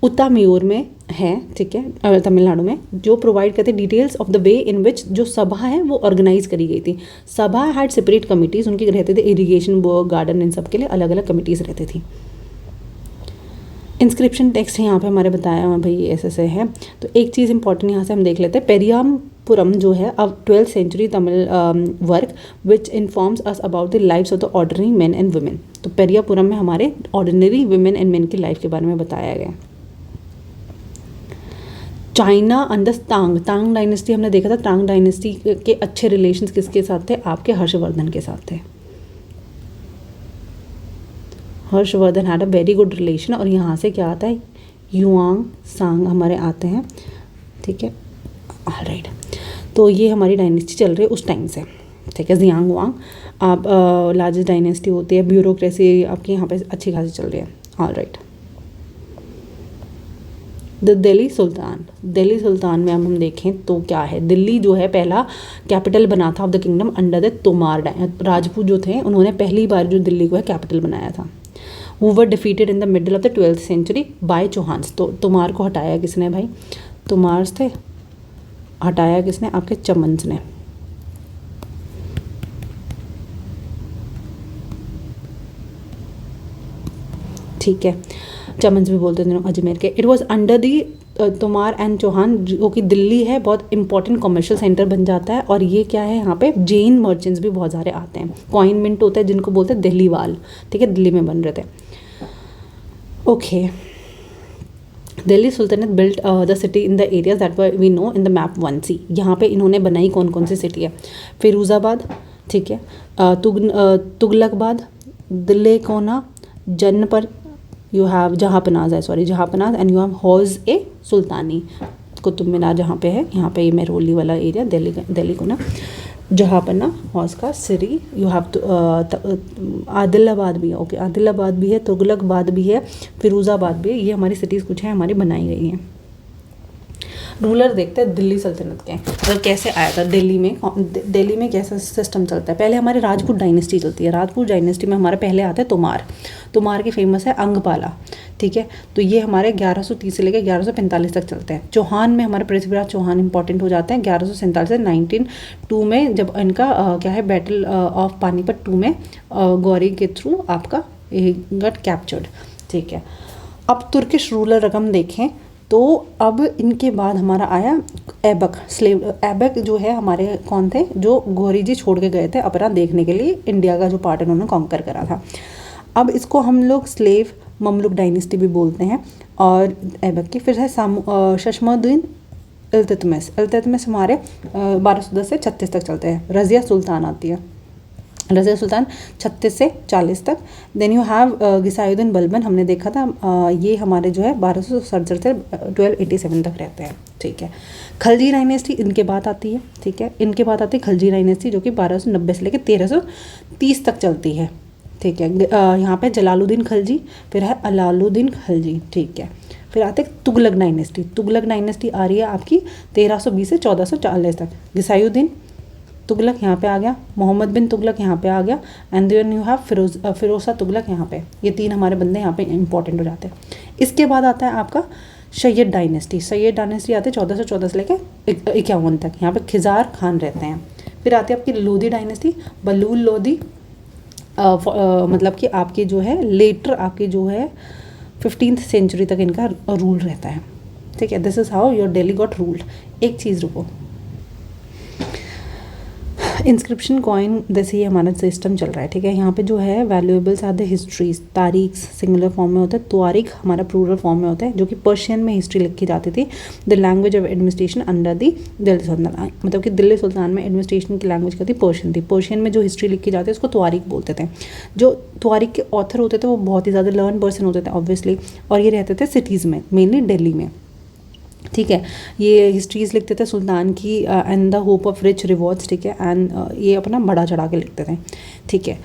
उताम्यूर में है. ठीक है. तमिलनाडु में, जो प्रोवाइड करते डिटेल्स ऑफ द वे इन विच जो सभा है वो ऑर्गेनाइज करी गई थी. सभा हैड सेपरेट कमिटीज़, उनके रहते थे इरीगेशन, वर्क, गार्डन, इन सब के लिए अलग अलग कमिटीज़ रहती थी. इंस्क्रिप्शन टेक्स्ट यहाँ पे हमारे बताया हुआ भाई ऐसे से है. तो एक चीज़ इंपॉर्टेंट यहाँ से हम देख लेते हैं. पेरियामपुरम जो है अब 12th century Tamil work which informs us about the lives of the ordinary man and women. तो पेरियापुरम में हमारे ऑर्डिनरी वुमेन एंड मेन की लाइफ के बारे में बताया गया. China under Tang, Tang dynasty हमने देखा था. तांग डायनेस्टी के अच्छे रिलेशंस किसके साथ थे, आपके हर्षवर्धन के साथ थे. Harshvardhan had a very good relation. और यहाँ से क्या आता है, युआंग सांग हमारे आते हैं. ठीक है. ऑलराइट. तो ये हमारी डायनेस्टी चल रही है उस टाइम से. ठीक है. जियांग वांग आप लार्जेस्ट डायनेस्टी होती है. ब्यूरोक्रेसी आपकी यहाँ पे अच्छी खासी चल रही है. ऑलराइट. द दिल्ली सुल्तान, दिल्ली सुल्तान में हम देखें तो क्या है, दिल्ली जो है पहला कैपिटल बना था of the kingdom under the तोमार. राजपूत जो थे उन्होंने पहली बार जो दिल्ली को है कैपिटल बनाया था. Who were defeated in the middle of the 12th century by Chauhans. तो तोमार को हटाया किसने भाई, तोमार्स थे, हटाया किसने, आपके चमन्स ने. ठीक है. चमन्स भी बोलते थे अजमेर के. इट वॉज अंडर दी तोमार एंड चौहान, जो कि दिल्ली है बहुत इंपॉर्टेंट कमर्शियल सेंटर बन जाता है. और ये क्या है, यहाँ पे जैन मर्चेंट्स भी बहुत सारे आते हैं. कॉइन मिंट होता है जिनको बोलते हैं दिल्ली वाल. ठीक है. दिल्ली में बन रहे थे. Okay. Delhi sultanate built the city in the areas that we know in the map 1C. यहाँ पे इन्होंने बनाई कौन कौन सी सिटी है, फिरोज़ाबाद. ठीक है. तुगलकाबाद, दिल्ली कोना, जनपद, यू हैव जहाँपनाज है, सॉरी जहाँपनाज, एंड यू हैव हौज ए सुल्तानी, कुतुब मीनार जहाँ पे है, यहाँ पे ये मेहरौली वाला एरिया दिल्ली को ना, जहाँपना, हौज का सिरी, यू हैव आदिलाबाद भी है. ओके. आदिलाबाद भी है, तुगलकाबाद भी है, फिरोज़ाबाद भी है. ये हमारी सिटीज़ कुछ है हमारी बनाई गई हैं. रूलर देखते हैं दिल्ली सल्तनत के, मतलब कैसे आया था दिल्ली में कैसा सिस्टम चलता है. पहले हमारे राजपूत डायनेस्टी चलती है. राजपूत डायनेस्टी में हमारे पहले आता है तोमार. तोमार की फेमस है अंगपाला. ठीक है. तो ये हमारे 1130 से लेकर 1145 तक चलते हैं. चौहान में हमारे पृथ्वीराज चौहान इंपॉर्टेंट हो जाते हैं 1147 से 1902 में, जब इनका क्या है बैटल ऑफ पानीपत 2 में गौरी के थ्रू आपका गट कैप्चर्ड. ठीक है. अब तुर्किश रूलर रकम देखें तो अब इनके बाद हमारा आया ऐबक स्लेव. ऐबक जो है हमारे कौन थे, जो गौरी जी छोड़ के गए थे अपना देखने के लिए इंडिया का जो पार्ट उन्होंने कॉन्कर करा था. अब इसको हम लोग स्लेव ममलुक डायनेस्टी भी बोलते हैं. और ऐबक की फिर है शशमुद्दीन इल्तुतमिश. इल्तुतमिश हमारे 1210 से 36 तक चलते हैं. रज़िया सुल्तान आती है. रज़िया सुल्तान 36 से 40 तक। देन यू हैव गिसायुद्दीन बलबन, हमने देखा था ये हमारे जो है 1267 से 1287 तक रहते हैं, ठीक है। खलजी डायनेस्टी इनके बाद आती है, ठीक है। इनके बाद आती है खलजी डायनेस्टी जो कि 1290 से लेकर 1330 तक चलती है, ठीक है। यहाँ पे जलालुद्दीन खलजी, फिर है अलाउद्दीन खलजी, ठीक है। फिर आते हैं तुगलक डायनेस्टी। तुगलक डायनेस्टी आ रही है आपकी 1320 से 1440 तक। गिसायुद्दीन तुगलक यहाँ पे आ गया, मोहम्मद बिन तुगलक यहाँ पे आ गया, एंड देन यू हैव फिरोज़ा तुगलक यहाँ पे। ये तीन हमारे बंदे यहाँ पे इंपॉर्टेंट हो जाते हैं। इसके बाद आता है आपका सैयद डायनेस्टी। सैयद डायनेस्टी आते हैं 1414 से लेकर 51 तक। यहाँ पे खिजार खान रहते हैं। फिर आती है आपकी लोधी डायनेस्टी। बलूल लोधी मतलब कि आपकी जो है लेटर आपकी जो है 15th सेंचुरी तक इनका रूल रहता है, ठीक है। This is how your Delhi got ruled. एक चीज़ रुको, इंस्क्रिप्शन कॉइन जैसे ही हमारा सिस्टम चल रहा है, ठीक है। यहाँ पे जो है वैल्यूएबल्स आर द हिस्ट्रीज। तारीख सिंगुलर फॉर्म में होता है, तारीख हमारा प्लूरल फॉर्म में होता है, जो कि पर्शियन में हिस्ट्री लिखी जाती थी। The language of administration under the Delhi sultan, मतलब कि दिल्ली सुल्तान में एडमिनिस्ट्रेशन की लैंग्वेज क्या थी, पर्शियन थी। पर्शियन में जो हिस्ट्री लिखी जाती है उसको तारीख बोलते थे। जो तारीख के ऑथर होते थे वो बहुत ही ज़्यादा लर्न पर्सन होते थे ऑब्वियसली, और ये रहते थे सिटीज़ में, मेनली दिल्ली में, ठीक है। ये हिस्ट्रीज़ लिखते थे सुल्तान की and the hope of rich rewards, ठीक है। एंड ये अपना बड़ा चढ़ा के लिखते थे, ठीक है।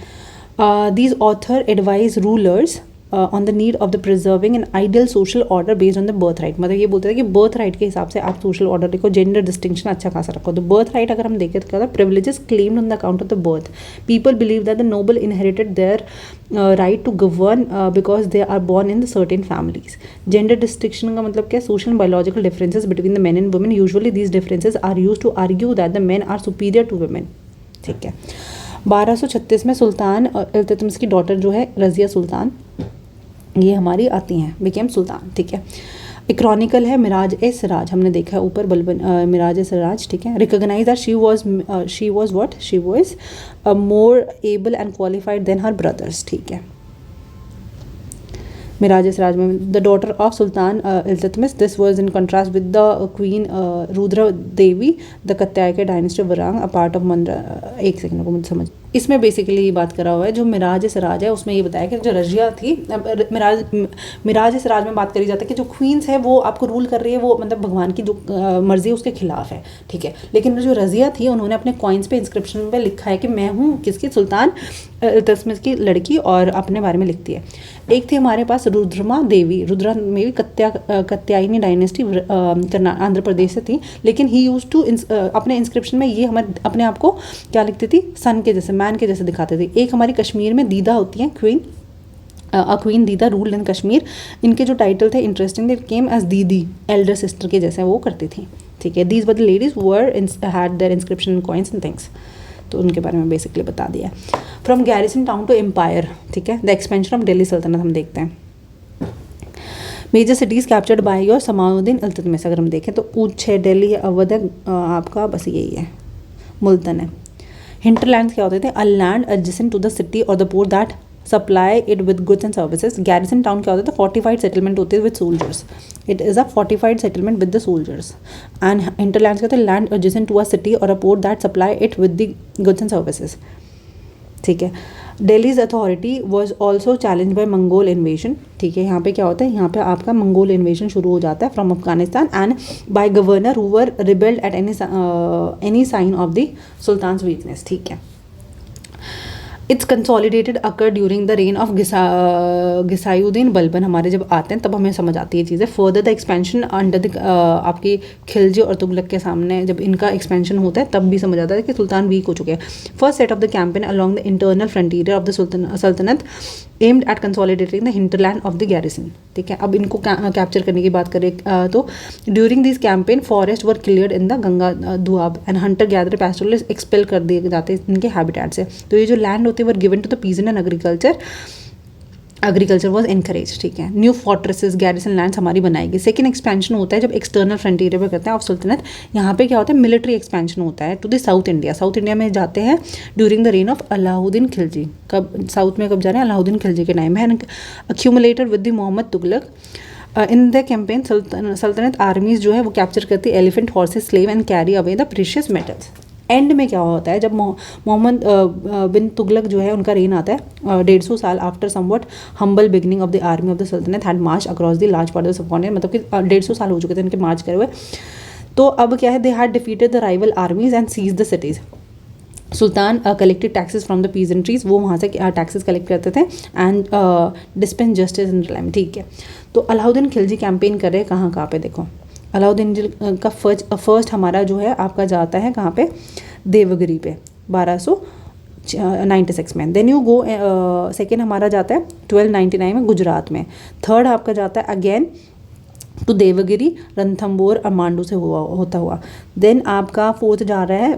These author advise rulers on the need of the preserving an ideal social order based on the birth right. मतलब ये बोलते थे कि बर्थ राइट के हिसाब से आप सोशल ऑर्डर देखो, जेंडर डिस्टिंक्शन अच्छा खासा रखो। तो बर्थ राइट अगर हम देखें तो क्या होता है, privileges claimed on the account of the birth. People believe that the noble inherited their right to govern because they are born in the certain families. Gender distinction का मतलब क्या, social and biological differences between the men and women. Usually these differences are use to argue that the men are superior to women, ठीक है। 1236 में सुल्तान इल्तुतमिश की daughter जो है रज़िया सुल्तान, ये हमारी आती हैं, बिकेम सुल्तान, ठीक है। एक क्रॉनिकल है मिराज ए सिराज, हमने देखा है ऊपर बलबन मिराज ए सिराज, ठीक है। Recognise that she was what, she was more able and qualified then her brothers, ठीक है। मिराज ए सिराज में the daughter of sultan Iltutmish, this was in contrast with the queen Rudra Devi the Kakatiya dynasty of Warangal, a part of Andhra. एक second को मुझे समझ, इसमें बेसिकली ये बात करा हुआ है। जो मिराज सिराज है उसमें ये बताया कि जो रजिया थी, मिराज सिराज में बात करी जाती है कि जो क्वींस है वो आपको रूल कर रही है, वो मतलब भगवान की जो मर्जी है उसके खिलाफ है, ठीक है। लेकिन जो रजिया थी उन्होंने अपने कॉइन्स पे इंस्क्रिप्शन पे लिखा है कि मैं हूँ किसकी, सुल्तान इल्तुतमिश की लड़की, और अपने बारे में लिखती है। एक थी हमारे पास रुद्रमा देवी। रुद्रा में भी कत्यायनी डायनेस्टी आंध्र प्रदेश से थी, लेकिन ही यूज टू अपने इंस्क्रिप्शन में ये हमारे अपने आप को क्या लिखती थी, सन के जैसे, मैन के जैसे दिखाते थे। एक हमारी कश्मीर में दीदा होती हैं, queen, queen Didda ruled in Kashmir. इनके जो टाइटल थे interesting, they came as didi, elder sister के जैसे वो करती थी, ठीक है। These were the ladies were had their inscription coins and things, तो उनके बारे में बेसिकली बता दिया। From garrison town to empire, ठीक है। द एक्सपेंशन ऑफ दिल्ली सल्तनत हम देखते हैं। Major cities captured by your Shamsuddin Iltutmish, अगर हम देखें तो ऊँच है, दिल्ली है, अवध है, आपका बस यही है, मुल्तन है। हिंटरलैंड क्या होते थे, a land adjacent to the city और the port that supply it with goods and services. Garrison town क्या होता था, फोर्टिफाइड सेटलमेंट होते हैं with soldiers, it is a fortified settlement with the soldiers. And hinterland क्या होता है, land adjacent to a city और a port that supply it with the goods and services, ठीक है। Delhi's authority was also challenge by Mongol invasion, ठीक है। यहाँ पे क्या होता है, यहाँ पे आपका मंगोल इन्वेजन शुरू हो जाता है from Afghanistan and by governor who were rebelled at any sign of the sultan's weakness, ठीक है। It's consolidated occur during the reign of Ghiyasuddin Balban. हमारे जब आते हैं तब हमें समझ आती है चीज़ें। Further the expansion under the आपकी खिलजी और तुगलक के सामने जब इनका एक्सपेंशन होता है तब भी समझ आता है कि सुल्तान वीक हो चुके हैं। First set of the campaign along the internal frontier of the sultanate aimed at consolidating the hinterland of the garrison, ठीक है। अब इनको कैप्चर करने की बात करें तो during this campaign forest were cleared in the Ganga Doab and Hunter gather pastoral expel कर दिए जाते हैं इनके हैबिटेट से। तो ये जो लैंड होती है were given to the peasant and agriculture was encourage, ठीक है। न्यू फोर्ट्रेसेस गैरिसन लैंड्स हमारी बनाएगी। सेकंड एक्सपेंशन होता है जब एक्सटर्नल फ्रंटियर पे करते हैं ऑफ सुल्तनत। यहाँ पे क्या होता है, मिलिट्री एक्सपेंशन होता है to the south India. South India में जाते हैं during the reign of Alauddin Khilji. कब साउथ में कब जा रहे हैं, अलाउद्दीन खिलजी के टाइम है। Accumulated with the Mohammad Tughlaq in the campaign Saltanat armies जो है वो कैप्चर करती है elephant, horses, slave and carry away the precious metals. End में क्या होता है, जब मोहम्मद बिन तुगलक जो है उनका रेन आता है 150 साल after somewhat humble beginning of the army of the sultanate had march across the large part of the subcontinent, मतलब कि 150 साल हो चुके थे उनके मार्च करे हुए। तो अब क्या है, they had defeated the rival armies and seize the cities. Sultan collected taxes from the peasantries, वो वहाँ से टैक्सेस कलेक्ट करते थे and dispense justice in time, ठीक है। तो अलाउद्दीन खिलजी कैंपेन कर रहे हैं कहाँ कहाँ पे, देखो अलाउद्दीन का फर्स्ट हमारा जो है आपका जाता है कहाँ पे, देवगिरी पे 1296 में। देन यू गो सेकेंड हमारा जाता है 1299 में गुजरात में। थर्ड आपका जाता है अगेन टू देवगिरी, रणथंबोर और मांडू से होता हुआ। देन आपका फोर्थ जा रहा है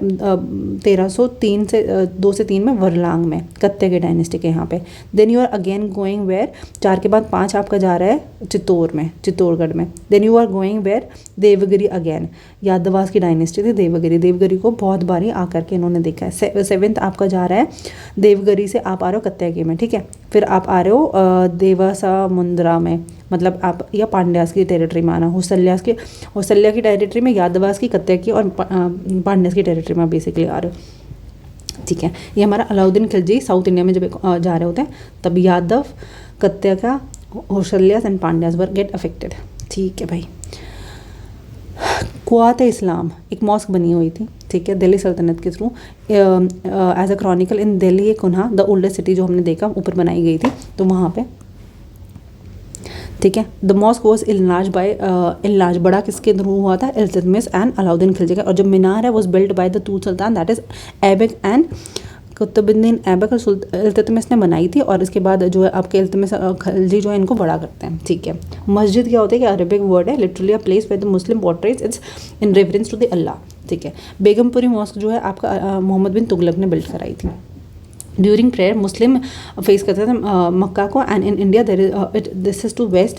1303 से 2 से 3 में वरलांग में, कत्ते के डायनेस्टी के यहाँ पे। Then you are again going where, 4 के बाद 5 आपका जा रहा है चित्तौड़ में, चित्तौड़गढ़ में। Then you are going where, Devagiri again, Yadavas की डायनेस्टी थी देवगिरी को बहुत बारी आकर के इन्होंने देखा है। 7th आपका जा रहा है देवगिरी से आप आ रहे हो कत्ते में, ठीक है। फिर आप आ रहे हो देवासा मुंद्रा में, मतलब आप या पांड्यास की टेरिटरी में आना, होसल्या की टेरिटरी में, यादवास की, कत्ते की और पांड्यास की टेरिटरी में बेसिकली आ रहे हो, ठीक है। ये हमारा अलाउद्दीन खिलजी साउथ इंडिया में जब जा रहे होते हैं तब यादव, कत्ते का, Hoysalas and Pandyas were get affected, ठीक है भाई। कुआत इस्लाम एक मॉस्क बनी हुई थी, ठीक है, दिल्ली सल्तनत के through as a chronicle in Delhi Kuhna, the oldest city जो हमने देखा ऊपर बनाई गई थी, तो वहाँ पे, ठीक है। द मॉस्क वॉज इलाज बड़ा किसके थ्रू हुआ था, इल्तुतमिश एंड अलाउद्दीन खिलजी का। और जो मीनार है was built by the two sultan, that is Aibak and Qutbuddin Aibak और इल्तुतमिश ने बनाई थी। और इसके बाद जो है आपके इल्तुतमिश खिलजी जो है इनको बड़ा करते हैं, ठीक है। मस्जिद क्या होता है कि अरबिक वर्ड है, literally a place where the Muslim prostrates it's in reference to the Allah, ठीक है। बेगमपुरी मॉस्क जो है आपका मोहम्मद बिन तुगलक ने बिल्ड कराई थी। ड्यूरिंग प्रेयर मुस्लिम फेस करते थे मक्का को, and in India there is this is to west,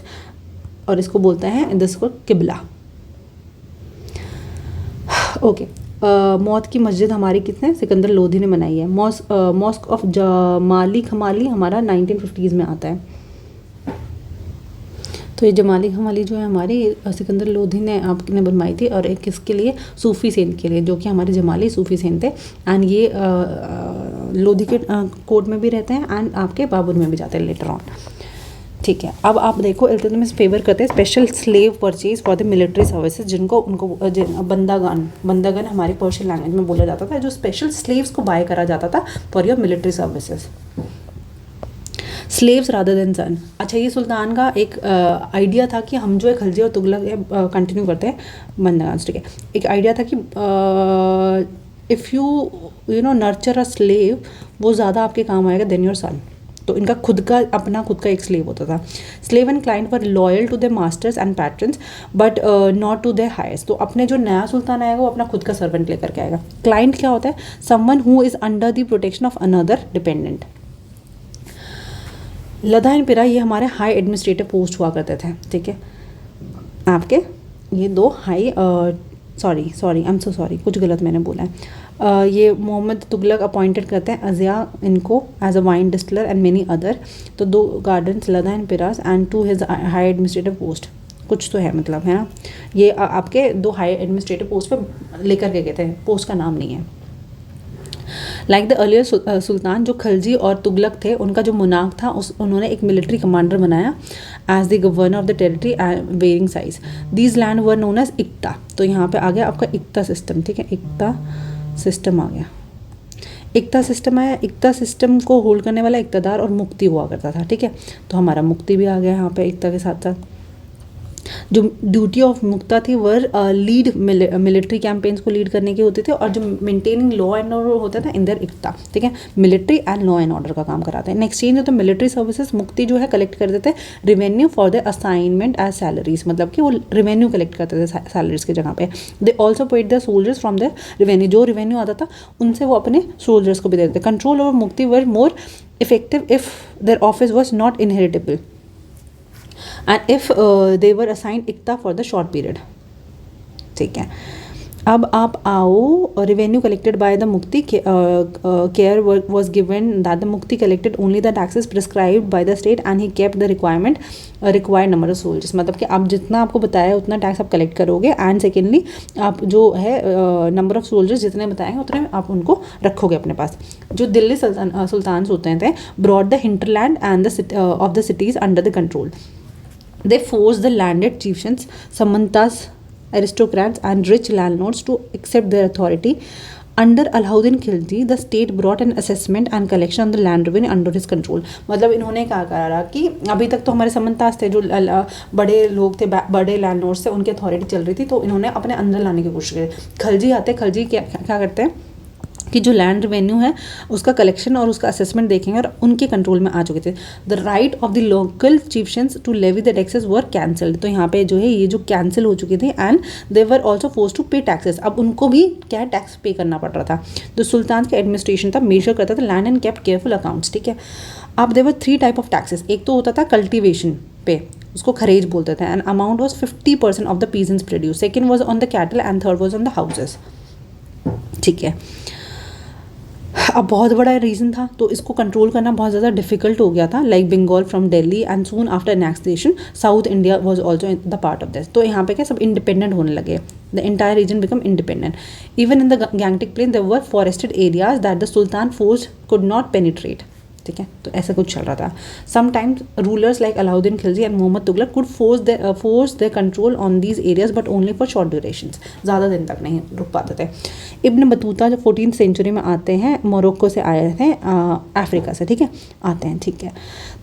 और इसको बोलते हैं दिस को किबला, ओके। मौत की मस्जिद हमारी किसने, सिकंदर लोधी ने बनाई है। मॉस्क ऑफ जमाली खमाली हमारा 1950s में आता है। तो ये जमाली खमाली जो है हमारी सिकंदर लोधी ने आपने बनवाई थी, और एक किसके लिए, सूफी सेन के लिए, जो कि हमारे जमाली सूफी सेन थे। एंड ये लोधी के कोर्ट में भी रहते हैं एंड आपके बाबर में भी जाते हैं लेटर ऑन, ठीक है। अब आप देखो इल्तुतमिश फेवर करते हैं special slave purchase for the military services, जिनको उनको बंदागन हमारी पर्शियन लैंग्वेज में बोला जाता था, जो स्पेशल स्लेव्स को बाय करा जाता था for your military services. Slaves rather than son, अच्छा ये सुल्तान का एक आइडिया था कि हम जो है खिलजी और तुगलक कंटिन्यू करते हैं बंदागन, ठीक है। एक आइडिया था कि if you know nurture a slave, वो ज़्यादा आपके काम आएगा देन योर सन। तो इनका खुद का एक स्लेव होता था। Slave and client were loyal to the masters and patrons but not to the heirs. तो अपने जो नया सुल्तान आएगा वो अपना खुद का सर्वेंट लेकर के आएगा। क्लाइंट क्या होता है, someone who is under the protection of another dependent. लदा एंड पिरा ये हमारे हाई एडमिनिस्ट्रेटिव पोस्ट हुआ करते थे, ठीक है। आपके ये दो high sorry I am so sorry, कुछ गलत मैंने बोला है। ये मोहम्मद तुगलक अपॉइंटेड करते हैं अजिया इनको as a wine distiller and many other. तो 2 gardens Ladha and Piras and 2 his high administrative post, कुछ तो है मतलब, है ना। ये आपके 2 हाई एडमिनिस्ट्रेटिव पोस्ट पे लेकर के गए थे, पोस्ट का नाम नहीं है। लाइक द अर्लियर सुल्तान, जो खिलजी और तुगलक थे उनका जो मुनाक था उन्होंने एक मिलिट्री कमांडर बनाया as the governor of the territory varying size. These land were known as iqta. तो यहाँ पे आ गया आपका इक्ता सिस्टम, ठीक है, इक्ता सिस्टम आ गया। इक्ता सिस्टम आया, इक्ता सिस्टम को होल्ड करने वाला इक्तदार और मुक्ति हुआ करता था, ठीक है। तो हमारा मुक्ति भी आ गया यहाँ पे इक्ता के साथ साथ। जो ड्यूटी ऑफ मुक्ता थी वर लीड मिलिट्री कैंपेन्स को लीड करने की होती थी, और जो मेंटेनिंग लॉ एंड ऑर्डर होता था इन दर इक्ता, ठीक है, military and law and order का काम कराते हैं। इन एक्सचेंज होता है मिलिट्री सर्विसेज, मुक्ति जो है कलेक्ट करते थे revenue for the assignment as salaries, मतलब कि वो रेवेन्यू कलेक्ट करते थे सैलरीज की जगह पे। They also paid the soldiers from the revenue, जो रेवेन्यू आता था उनसे वो अपने सोल्जर्स को भी देते थे। Control over muqti were more effective if their office was not inheritable and if they were assigned iqta for the short period, ठीक है। अब आप आओ revenue collected by the muqti care was given that the muqti collected only the taxes prescribed by the state and he kept the required number of soldiers. मतलब कि आप जितना आपको बताया है उतना टैक्स आप कलेक्ट करोगे, एंड सेकेंडली आप जो है नंबर ऑफ सोल्जर्स जितने बताएंगे उतने आप उनको रखोगे अपने पास। जो दिल्ली सुल्तान होते थे broad the hinterland and the of the cities under the control. They forced the landed chieftains, samantas, aristocrats, and rich landlords to accept their authority. Under Alauddin Khilji, the state brought an assessment and collection of the land revenue under his control. मतलब इन्होंने क्या करा कि अभी तक तो हमारे समंतास थे, जो बड़े लोग थे, बड़े लैंडलॉर्ड्स थे, उनकी अथॉरिटी चल रही थी, तो इन्होंने अपने अंदर लाने की कोशिश की। खलजी आते, खलजी क्या करते हैं कि जो लैंड रेवेन्यू है उसका कलेक्शन और उसका असेसमेंट देखेंगे और उनके कंट्रोल में आ चुके थे। The right of the local chieftains to levy the taxes were cancelled. तो यहाँ पे जो है ये जो कैंसिल हो चुके थे, and they were also force to pay taxes. अब उनको भी क्या टैक्स पे करना पड़ रहा था। तो सुल्तान का एडमिनिस्ट्रेशन था, मेजर करता था land and kept careful accounts, ठीक है। अब देवर 3 टाइप ऑफ टैक्सेस। एक तो होता था कल्टिवेशन पे, उसको खरेज बोलते थे, and amount was 50% of the peasants produce. Second was on the cattle and third was on the houses, ठीक है। अब बहुत बड़ा रीज़न था, तो इसको कंट्रोल करना बहुत ज़्यादा डिफिकल्ट हो गया था। Like Bengal from Delhi and soon after annexation south India was also in the part of this. तो यहाँ पे क्या सब इंडिपेंडेंट होने लगे, the entire region become independent. Even in the Gangetic plain there were forested areas that the sultan force could not penetrate, ठीक है। तो ऐसा कुछ चल रहा था। Sometimes rulers like Alauddin Khilji and Mohammad Tughlaq could force their control on these areas but only for short durations, ज़्यादा दिन तक नहीं रुक पाते थे। इब्न बतूता जो 14th सेंचुरी में आते हैं, मोरक्को से आए थे, अफ्रीका से, ठीक है, आते हैं, ठीक है।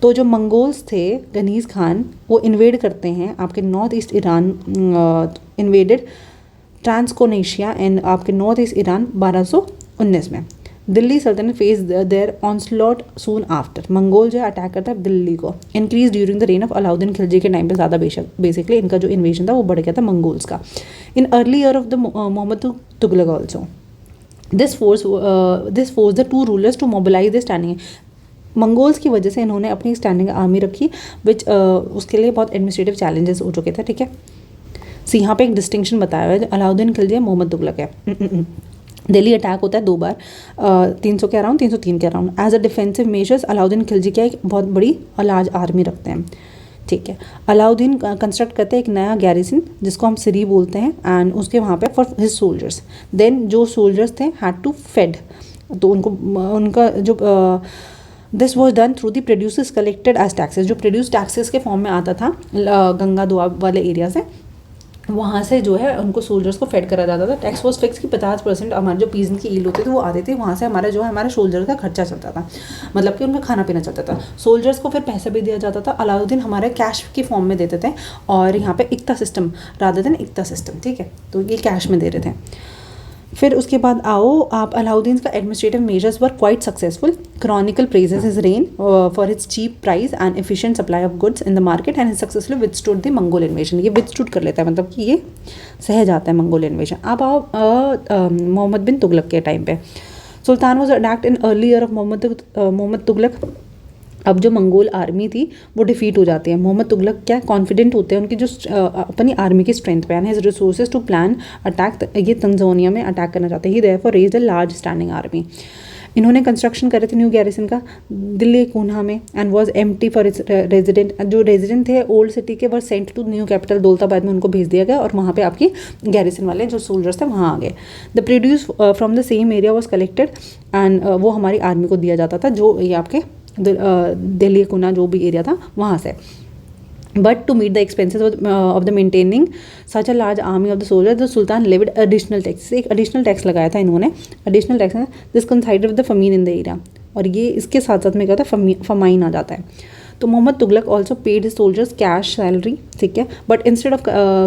तो जो मंगोल्स थे, गनीज खान, वो इन्वेड करते हैं आपके north east Iran, invaded Transoxiana and आपके नॉर्थ ईस्ट ईरान 1219 में। Delhi Sultanate face their onslaught soon after. Mongol जो अटैक करता है दिल्ली को, increase during the reign of Alauddin Khilji के टाइम पे ज़्यादा बेसिकली इनका जो इन्वेजन था वो बढ़ गया था मंगोल्स का। In early year of the Mohammad Tughlaq also this force the 2 rulers to mobilise the standing. Mongols की वजह से इन्होंने अपनी स्टैंडिंग आर्मी रखी, विच उसके लिए बहुत एडमिनिस्ट्रेटिव चैलेंजेस हो चुके थे, ठीक है। सो यहाँ पे एक डिस्टिंक्शन बताया हुआ है, अलाउद्दीन खिलजी मोहम्मद तुगलक है। दिल्ली अटैक होता है 2 बार, 300 के अराउंड, 303 के around. As a defensive measures Alauddin Khilji क्या एक बहुत बड़ी लार्ज आर्मी रखते हैं, ठीक है। अलाउद्दीन कंस्ट्रक्ट करते हैं एक नया गैरिसन जिसको हम सिरी बोलते हैं, एंड उसके वहाँ पे फॉर हिज सोल्जर्स। देन जो सोल्जर्स थे हैड टू फेड, तो उनका जो this was done through the producers collected as taxes. जो प्रोड्यूस टैक्सेस के फॉर्म में आता था गंगा दोआब वाले एरिया से, वहाँ से जो है उनको सोल्जर्स को फेड करा जाता था। टैक्स वॉज फिक्स कि 50% हमारे जो पीजेंट की ईल्ड होती थी वो आते थे, वहाँ से हमारा जो है हमारे सोल्जर्स का खर्चा चलता था, मतलब कि उनका खाना पीना चलता था। सोल्जर्स को फिर पैसा भी दिया जाता था। अलाउद्दीन हमारे कैश की फॉर्म में देते थे, और यहाँ पे इक्ता सिस्टम रादर देन इक्ता सिस्टम, ठीक है, तो ये कैश में दे रहे थे। फिर उसके बाद आओ आप, अलाउद्दीन का administrative measures were quite successful. Chronicle praises his reign for his cheap price and efficient supply of goods in the market and successfully withstood the Mongol invasion. ये विदस्टूड कर लेता है, मतलब कि ये सह जाता है मंगोल इन्वेजन। अब आओ मोहम्मद बिन तुगलक के टाइम पे। Sultan was attacked in early year of Mohammad Tughlaq. अब जो मंगोल आर्मी थी वो डिफीट हो जाती है। मोहम्मद तुगलक क्या कॉन्फिडेंट होते हैं उनकी जो अपनी आर्मी की स्ट्रेंथ पे, and his resources to plan attack. ये तंजानिया में अटैक करना चाहते हैं। He therefore raised a large standing army. इन्होंने कंस्ट्रक्शन करे थे न्यू गैरिसन का दिल्ली कोन्हा में, and was empty for its resident. जो रेजिडेंट थे ओल्ड सिटी के, were sent to new capital Daulatabad में, उनको भेज दिया गया, और वहाँ पे आपकी गैरिसन वाले जो सोल्जर्स थे वहाँ आ गए। The produce from the same area was collected, and वो हमारी आर्मी को दिया जाता था, जो ये आपके दिल्ली कोना जो भी एरिया था वहाँ से। But to meet the expenses of the maintaining such a large army of the soldier, the sultan levied additional tax. एक एडिशनल टैक्स लगाया था इन्होंने, additional tax this coincided with the famine in the area. और ये इसके साथ साथ में क्या होता है, फमाइन आ जाता है। तो Mohammad Tughlaq also paid his soldiers cash salary, ठीक है, but instead of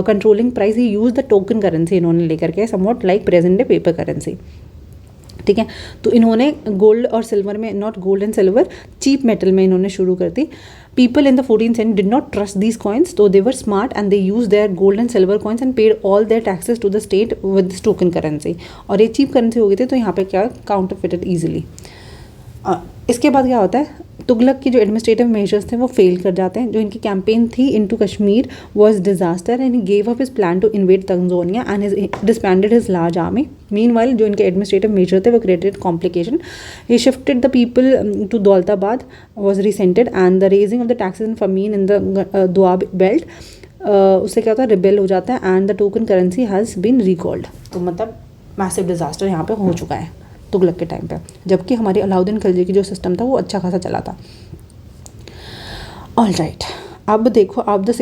controlling price he use the token currency इन्होंने लेकर के, somewhat like present day paper currency, ठीक है। तो इन्होंने गोल्ड और सिल्वर में, not gold and silver, cheap metal में इन्होंने शुरू कर दी। People in the 14th century did not trust these coins, तो they were smart and they use there gold and silver coins and paid all their taxes to the state with this token currency. और ये cheap currency हो गई थी, तो यहाँ पे क्या काउंटरफिटेड ईजिली। इसके बाद क्या होता है, तुगलक की जो एडमिनिस्ट्रेटिव मेजर्स थे वो फेल कर जाते हैं। जो इनकी कैंपेन थी into Kashmir was disaster and he gave up his plan to invade Tanzania and his disbanded his large army. Meanwhile जो इनके एडमिनिस्ट्रेटिव मेजर थे वो created complication. He shifted the people to Daulatabad was resented and the raising of the taxes in famine in the Doab belt, उससे क्या होता है, rebel हो जाता है and the token currency has been recalled. तो मतलब मैसिव डिजास्टर यहाँ पे हो चुका है तुगलक के टाइम पे, जबकि हमारे अलाउद्दीन खिलजी की जो सिस्टम था वो अच्छा खासा चला था। ऑल राइट, अब देखो अब the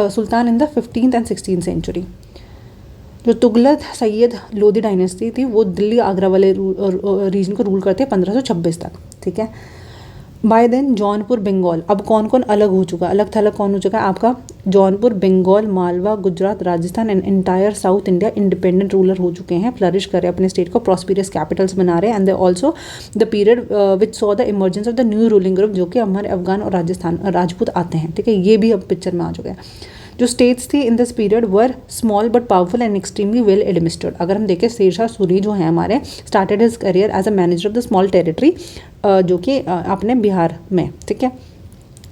sultan in the 15th and 16th century. जो तुगलक सैयद लोदी डायनेस्टी थी वो दिल्ली आगरा वाले रीजन को रूल करते हैं 1526 तक, ठीक है। बाय देन जौनपुर बंगाल, अब कौन कौन अलग हो चुका है, अलग थलग कौन हो चुका है आपका, Jaunpur Bengal Malwa Gujarat Rajasthan and entire south India independent ruler हो चुके हैं, फ्लरिश कर रहे हैं अपने स्टेट को, प्रॉस्पिरस कैपिटल्स बना रहे हैं। And they also the period which saw the emergence of the new ruling group, जो कि हमारे अफगान और राजस्थान राजपूत आते हैं, ठीक है। ये भी अब पिक्चर में आ चुके हैं। जो स्टेट्स थी in this period were small but powerful and extremely well administered. अगर हम देखें शेरशाह सूरी जो है हमारे started his career as a manager of the small territory, जो कि अपने बिहार में, ठीक है।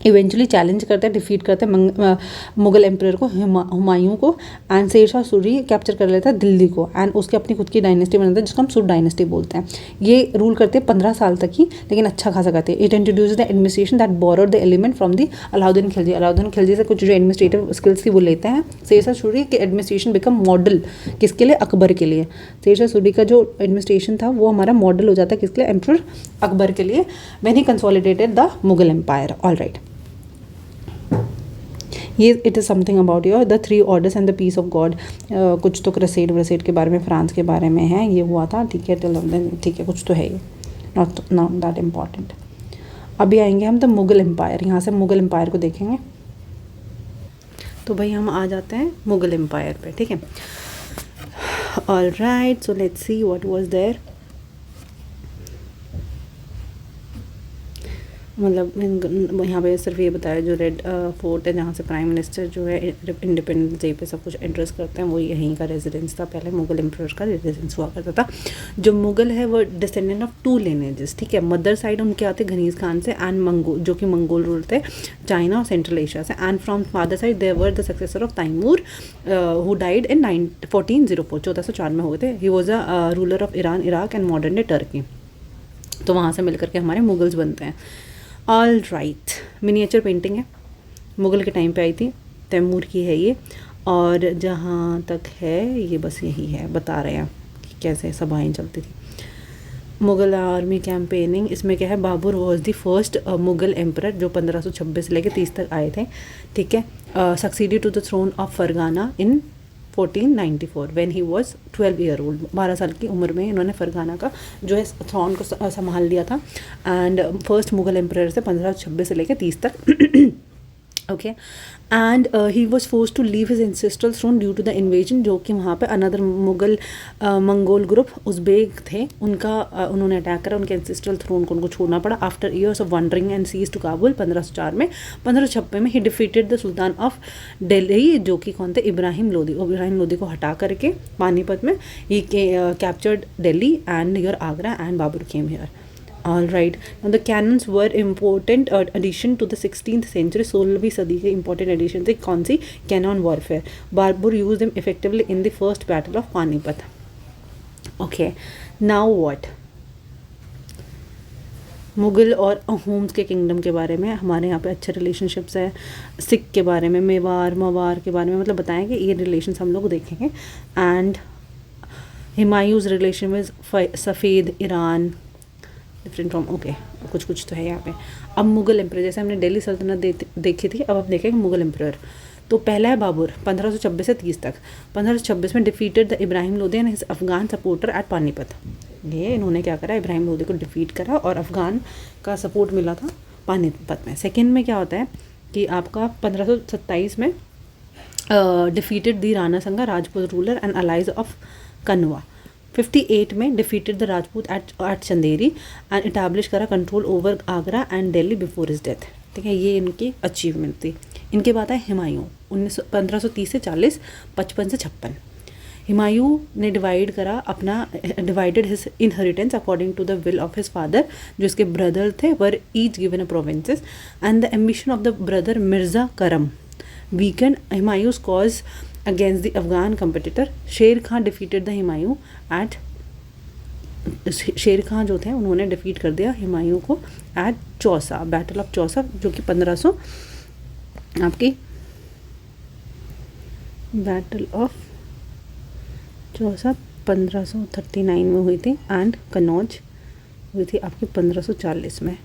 इवेंचुअली चैलेंज करते हैं, डिफीट करते हैं मुगल एम्परर को, हुमायूं को, एंड शेरशाह सूरी कैप्चर कर लेता है दिल्ली को एंड उसकी अपनी खुद की डायनेस्टी बनाता है जिसको हम सुर डायनेस्टी बोलते हैं। ये रूल करते हैं 15 साल तक ही, लेकिन अच्छा खासा करते हैं। It introduce the administration that borrowed the element from the Alauddin Khilji. Alauddin Khilji से कुछ जो एडमिनिस्ट्रेटिव स्किल्स थी वो लेते हैं। शेरशाह सूरी के एडमिनिस्ट्रेशन बिकम मॉडल किसके लिए, अकबर के लिए। शेरशाह सूरी का जो एडमिनिस्ट्रेशन था वो हमारा मॉडल हो जाता है किसके लिए, एम्परर अकबर के लिए, when he consolidated the Mughal empire. All right, ये it is something about your the 3 orders and the peace of God. कुछ तो क्रेसेड व्रेसेड के बारे में, फ्रांस के बारे में है, ये हुआ था, ठीक है। ठीक है, कुछ तो है ये, नॉट दैट इम्पॉर्टेंट। अभी आएंगे हम द मुगल एम्पायर, यहाँ से मुगल एम्पायर को देखेंगे। तो भाई हम आ जाते हैं मुगल एम्पायर पे, ठीक है। All right, so let's see what was there. मतलब यहाँ पे सिर्फ ये बताया जो रेड फोर्ट है जहाँ से प्राइम मिनिस्टर जो है इंडिपेंडेंस डे पे सब कुछ एड्रेस करते हैं, वो यहीं का रेजिडेंस था। पहले मुगल एम्परर का रेजिडेंस हुआ करता था। जो मुगल है वो डिसेंडेंट ऑफ 2 लिनेजेस, ठीक है। मदर साइड उनके आते घनीज खान से एंड मंगोल, जो कि मंगोल रूल थे चाइना और सेंट्रल एशिया से, and from father side they were the successor of Timur who died in 1404, 1404 में हुए थे। He was a ruler of Iran, Iraq and modern day Turkey. तो वहाँ से मिलकर के हमारे मुगल्स बनते हैं। ऑल राइट, मिनिएचर पेंटिंग है, मुग़ल के टाइम पे आई थी, तैमूर की है ये। और जहाँ तक है ये बस यही है, बता रहे हैं कि कैसे सभाएं चलती थी। मुग़ल आर्मी कैंपेनिंग, इसमें क्या है, Babur was the first Mughal emperor जो 1526 से लेकर 30 तक आए थे, ठीक है। Succeeded to the throne of Ferghana in 1494 when he was 12 year old. 12 साल की उम्र में इन्होंने फरगाना का जो है थ्रोन को संभाल लिया था। एंड फर्स्ट मुगल एम्परर से 1526 से लेकर 30 तक okay. And he was force to leave his ancestral throne due to the invasion, जो कि वहाँ पे another Mughal Mongol group Uzbek थे, उनका उन्होंने अटैक करा, उनके एंसेस्ट्रल थ्रोन को उनको छोड़ना पड़ा। After years of wandering and seize to Kabul 1504 में, 1556 में he defeated the sultan of Delhi, जो कि कौन थे, इब्राहिम लोदी। इब्राहिम लोदी को हटा करके पानीपत में he captured Delhi and your Agra and Babur came here. All right. Now the cannons were important addition to the 16th century. 16वीं सदी के important addition थे कौन सी, cannon warfare. Babur used them effectively in the first battle of Panipat. Okay. Now what? Mughal और अहोम्स के kingdom के बारे में हमारे यहाँ पे अच्छे रिलेशनशिप्स है। सिख के बारे में, मेवार मवार के बारे में मतलब बताएं कि ये रिलेशंस हम लोग देखेंगे। एंड हुमायूंस रिलेशन विद सफ़ेद ईरान, डिफरेंट फ्रॉम, ओके, कुछ कुछ तो है यहाँ पे। अब मुग़ल एम्परर, जैसे हमने दिल्ली सल्तनत देखी थी, अब देखेंगे मुग़ल एम्परर। तो पहला है बाबर 1526 से 30 तक। 1526 में defeated the Ibrahim Lodi and his Afghan supporter at Panipat. ये इन्होंने क्या करा, इब्राहिम लोदी को डिफीट करा और अफगान का सपोर्ट मिला था पानीपत में। सेकेंड में क्या होता है कि आपका 1527 में defeated the Rana Sanga Rajput ruler and allies of Khanwa. 58 में defeated the Rajput at Chanderi and establish करा control over Agra and Delhi before his death, ठीक है। ये इनकी अचीवमेंट थी। इनके बाद है हुमायूं 1530 से 40, 55 से 56। हुमायूं ने divided his inheritance according to the will of his father, जो इसके ब्रदर थे were each given a provinces, and the ambition of the brother Mirza Kamran weakened हुमायूं's cause against the Afghan competitor. Sher Khan defeated the Humayun at, Sher Khan जो थे उन्होंने defeat कर दिया हुमायूं को at Chausa, battle of Chausa, जो कि 1500 आपकी बैटल ऑफ चौसा 1539 में हुई थी, एंड कन्नौज हुई थी आपकी 1540 में,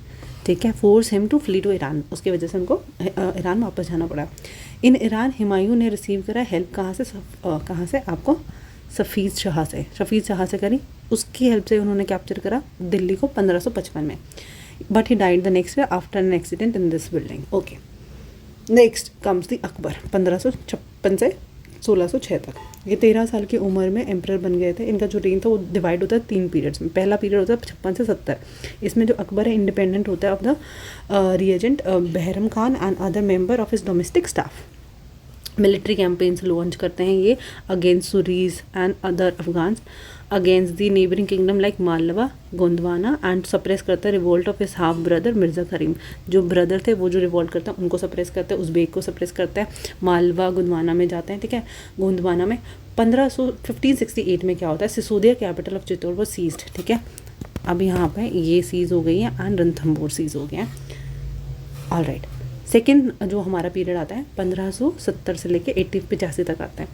ठीक है. Force him to flee to Iran, उसकी वजह से उनको ईरान वापस जाना पड़ा. इन ईरान हुमायूं ने रिसीव करा हेल्प कहाँ से आपको सफ़ीद शाह से करी. उसकी हेल्प से उन्होंने कैप्चर करा दिल्ली को 1555 में. But he died the next year after an accident in this building. Okay, next comes the Akbar 1556 से 1606 तक. ये 13 साल की उम्र में एम्परर बन गए थे. इनका जो रेन था वो डिवाइड होता है 3 पीरियड्स में. पहला पीरियड होता है 56 से 70. इसमें जो अकबर है इंडिपेंडेंट होता है of the regent Bairam Khan and other member of his domestic staff. Military campaigns launch करते हैं ये against Suris and other Afghans, against the neighbouring kingdom like Malwa Gondwana, and suppress करता है revolt of his half brother Mirza Karim. जो ब्रदर थे वो जो रिवोल्ट करते हैं उनको सप्रेस करते हैं, उज़्बेक को सप्रेस करता है, मालवा गोंदवाना में जाते हैं, ठीक है. गोंदवाना में 1568 में क्या होता है, सिसोदिया कैपिटल ऑफ चित्तौड़ वो सीज्ड, ठीक है. अब यहाँ पे ये सीज़ हो गई है एंड रणथंभौर सीज़ हो गया है. ऑल राइट, सेकेंड जो हमारा पीरियड आता है 1570 से लेके 1885 तक आता है.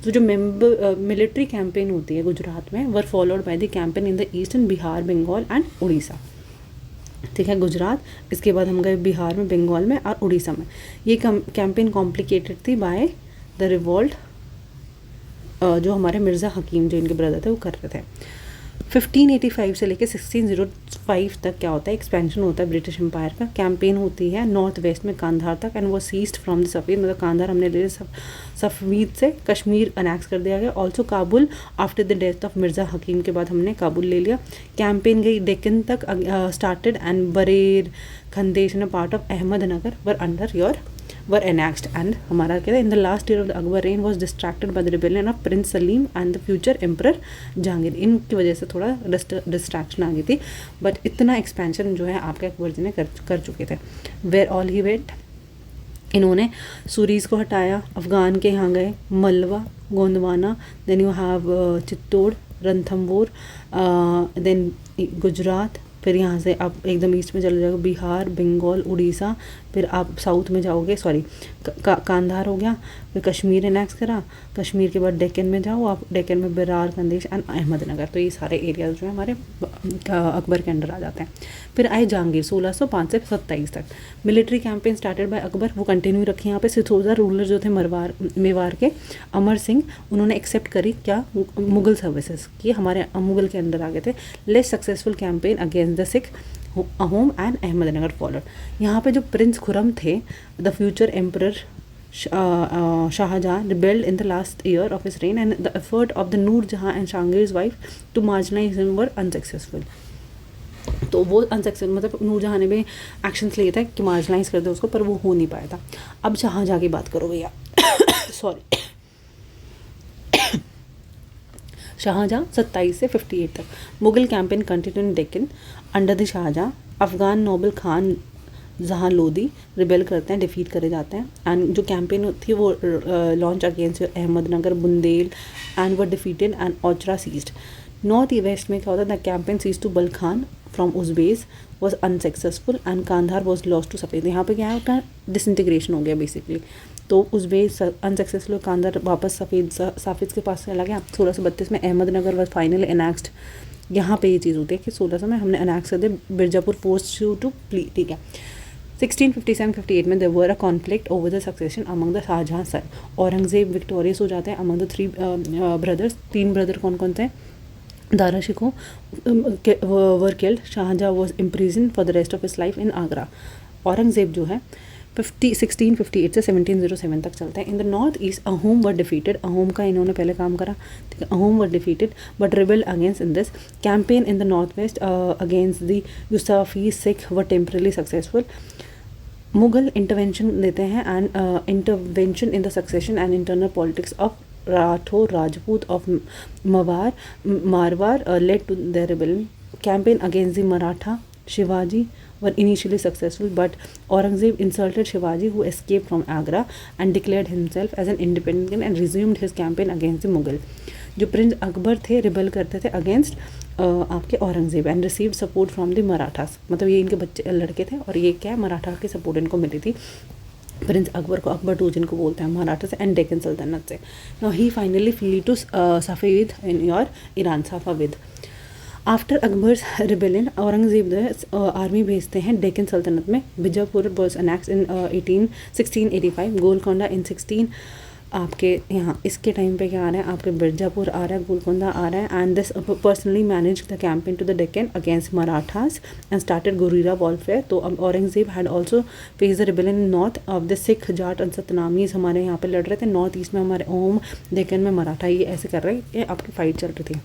तो जो मिलिट्री कैंपेन होती है गुजरात में were followed by the campaign in the eastern Bihar, Bengal and Orissa, ठीक है. गुजरात, इसके बाद हम गए बिहार में, बंगाल में और उड़ीसा में. ये कैंपेन कॉम्प्लिकेटेड थी बाय द रिवोल्ट जो हमारे मिर्ज़ा हकीम जो इनके ब्रदर थे वो कर रहे थे. 1585 से लेकर 1605 तक क्या होता है, एक्सपेंशन होता है ब्रिटिश एम्पायर का. कैंपेन होती है नॉर्थ वेस्ट में कांधार तक, एंड वो सीज्ड फ्रॉम द सफ़ीद, मतलब कांधार हमने ले लिया सफ़ीद से. कश्मीर अनेक्स कर दिया गया. Also Kabul after the death of Mirza Hakim के बाद हमने काबुल ले लिया. कैंपेन गई डेक्कन तक started, and Berar, Khandesh and part of Ahmadnagar were annexed. And हमारा क्या था, in the last year of the Akbar reign was distracted by the rebellion of prince Salim and the future emperor Jahangir. इनकी वजह से थोड़ा डिस्ट्रैक्शन आ गई थी, बट इतना एक्सपेंशन जो है आपके अकबर जी ने कर चुके थे. वेयर ऑल ही वेंट, इन्होंने सूरीज को हटाया, अफ़गान के यहाँ गए, Malwa, Gondwana, then you have Chittor, Ranthambore, then Gujarat, फिर यहाँ से आप एकदम ईस्ट में चले जाओगे बिहार, बंगाल, उड़ीसा, फिर आप साउथ में जाओगे, सॉरी कांधार हो गया, फिर कश्मीर एनेक्स करा, कश्मीर के बाद डेक्कन में जाओ आप, डेक्कन में बरार, कंदेश एंड अहमदनगर. तो ये सारे एरियाज जो है हमारे अकबर के अंडर आ जाते हैं. फिर आए जहांगीर 1605 से 27 तक. Military campaign started by Akbar, वो कंटिन्यू रखी. यहाँ पे सिथोजा रूलर जो थे मेवाड़ के अमर सिंह, उन्होंने एक्सेप्ट करी क्या, मुगल सर्विसेज की, हमारे मुगल के अंदर आ गए थे. Less successful campaign against the Sikh Ahom and Ahmednagar followed. यहाँ पे जो प्रिंस खुरम थे, the future emperor Shahjahan rebelled in the last year of his reign, and the effort of the Noor Jahan and Jahangir's wife to marginalize him were unsuccessful. तो वो unsuccessful, मतलब नूर जहाँ ने भी एक्शंस लिए थे कि मार्जिनलाइज कर दे उसको, पर वो हो नहीं पाया था. अब शाहजहाँ की बात करो भैया सॉरी शाहजहाँ 27 से 58 तक. Mughal campaign continue in Deccan under the Shahjahan. Afghan noble Khan Jahan Lodi rebel करते हैं, डिफीट करे जाते हैं. एंड जो कैंपेन थी वो launch against Ahmadnagar, Bundel and were defeated and ओचरा सीज्ड. नॉर्थ वेस्ट में क्या होता है, the campaign seize to Balkh from Uzbek was unsuccessful and Kandahar was lost to Safavid. यहाँ पे क्या है, उसका डिसइंटीग्रेशन हो गया बेसिकली. तो उज़्बेक अनसक्सेसफुल, कांधार वापस साफिज के पास चला गया. 1632 में अहमदनगर वॉज फाइनली एनेक्स्ड. यहाँ पे ये चीज़ होती है कि 1600 में हमने अनेक्स कर दिया, बिरजापुर फोर्स टू प्ली, ठीक है. 1657-58 में there were a conflict over the succession among the Shahjahan son. Aurangzeb victorious हो जाते हैं अमंग द 3 ब्रदर्स. 3 ब्रदर कौन कौन थे, Dara Shikoh were killed. Shahjahan was imprison for the rest of his life in Agra. Aurangzeb जो है 1658 से 1707 तक चलता है. In the north east Ahom were defeated. Ahom का इन्होंने पहले काम करा, ठीक है. Ahom were defeated but rebel against in this campaign. In the north west against the Yusufi Sikh were temporarily successful. Mughal intervention देते हैं and intervention in the succession and internal politics of Rathore Rajput of Marwar led to the rebellion. Campaign against the Maratha Shivaji were initially successful, but Aurangzeb insulted Shivaji, who escaped from Agra and declared himself as an independent king and resumed his campaign against the Mughal. जो Prince Akbar थे rebel करते थे against आपके Aurangzeb and receive support from the Marathas, मतलब ये इनके बच्चे लड़के थे और ये क्या है मराठा की सपोर्ट इनको मिली थी प्रिंस अकबर को, अकबर टू जिनको बोलते हैं मराठा से एंड डेक्कन सल्तनत से. Now he finally flee to Safavid in your Iran Safavid. After Akbar's rebellion Aurangzeb army भेजते हैं डेक्कन सल्तनत में. Bijapur was annex in 1685, Golconda in 16 आपके यहाँ इसके टाइम पे क्या आ रहा है आपके बीजापुर आ रहा है, गोलकोंडा आ रहा है. And this personally manage the campaign to the Deccan against Marathas and started guerrilla warfare. तो Aurangzeb had also face the rebellion in north of the Sikh Jat and Satnamis हमारे यहाँ पे लड़ रहे थे. नॉर्थ ईस्ट में हमारे ओम, डेक्कन में मराठा, ये ऐसे कर रहे ये आपकी फ़ाइट चल रही थी.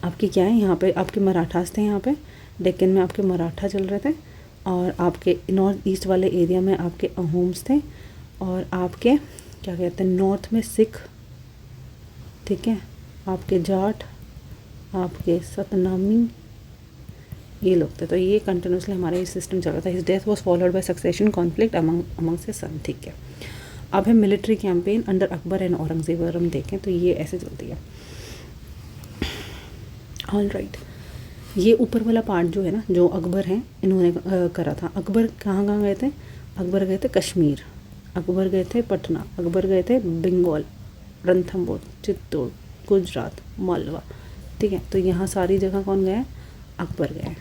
आपके क्या है यहाँ पे आपके मराठास थे, यहाँ पे डेक्कन में आपके मराठा चल रहे थे और आपके नॉर्थ ईस्ट वाले एरिया में आपके अहोम्स थे और आपके क्या कहते हैं नॉर्थ में सिख, ठीक है, आपके जाट, आपके सतनामी, ये लोग थे. तो ये कंटिन्यूसली हमारा ये सिस्टम चल रहा था. His death was followed by succession conflict among से सन. ठीक है, अब है military campaign under Akbar and Aurangzeb. अगर हम देखें तो ये ऐसे चलती है. ऑल राइट, ये ऊपर वाला पार्ट जो है ना जो अकबर हैं इन्होंने करा था. अकबर कहाँ कहाँ गए थे? अकबर गए थे कश्मीर, अकबर गए थे पटना, अकबर गए थे बंगाल, रणथंबोर, चित्तौड़, गुजरात, मालवा. ठीक है, तो यहाँ सारी जगह कौन गया? अकबर गए.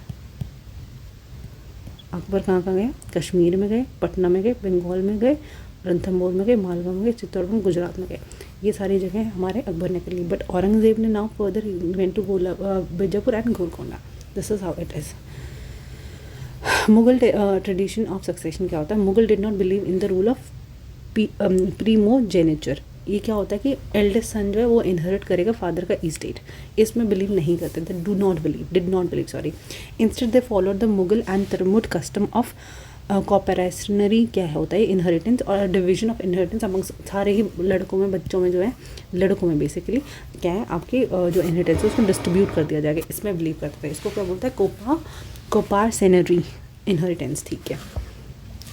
अकबर कहाँ कहाँ गए? कश्मीर में गए, पटना में गए, बंगाल में गए, रणथंबोर में गए, मालवा में गए, चित्तौड़ में, गुजरात में गए. ये सारी जगह हमारे अकबर ने कर ली. बट औरंगजेब ने now further went to Bijapur and Golconda. This is how it is. Mughal tradition of succession क्या होता है? Mughal did not believe in the rule of primogeniture. ये क्या होता है कि एल्डेस्ट सन जो है वो इनहेरिट करेगा फादर का इस्टेट. इसमें बिलीव नहीं करते थे. Did not believe sorry. Instead they followed the Mughal and Timurid custom of coparcenary. क्या होता है? इनहेरिटेंस और डिवीजन ऑफ इनहेरिटेंस अमंग सारे ही लड़कों में, बच्चों में जो है, लड़कों में बेसिकली क्या है आपकी जो इनहेरिटेंस है उसको डिस्ट्रीब्यूट कर दिया जाएगा. इसमें बिलीव करते थे. इसको क्या बोलता है? कोपारसेनरी इनहेरिटेंस. ठीक है,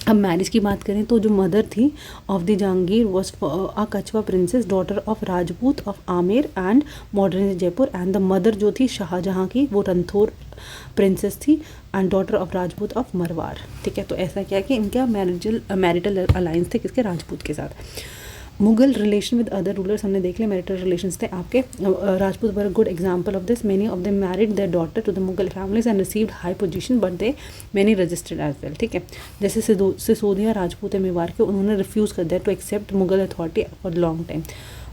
अब मैरिज की बात करें तो जो मदर थी of the Jahangir was a Kachhwa princess, daughter of Rajput of Amer and modern Jaipur. And the mother जो थी शाहजहाँ की वो रणथोर प्रिंसेस थी and daughter of Rajput of मरवार. ठीक है, तो ऐसा क्या है कि इनका मैरिटल अलायंस थे किसके? राजपूत के साथ. Mughal relation with other rulers हमने देख लिया. मैरिटल रिलेशंस थे आपके. Rajput were a good example of this. Many of them married their daughter to the Mughal families and received high position but they many registered as well. ठीक है, जैसे सिसोदिया राजपूत है मेवाड़ के, उन्होंने रिफ्यूज़ कर दिया to accept Mughal authority for long time.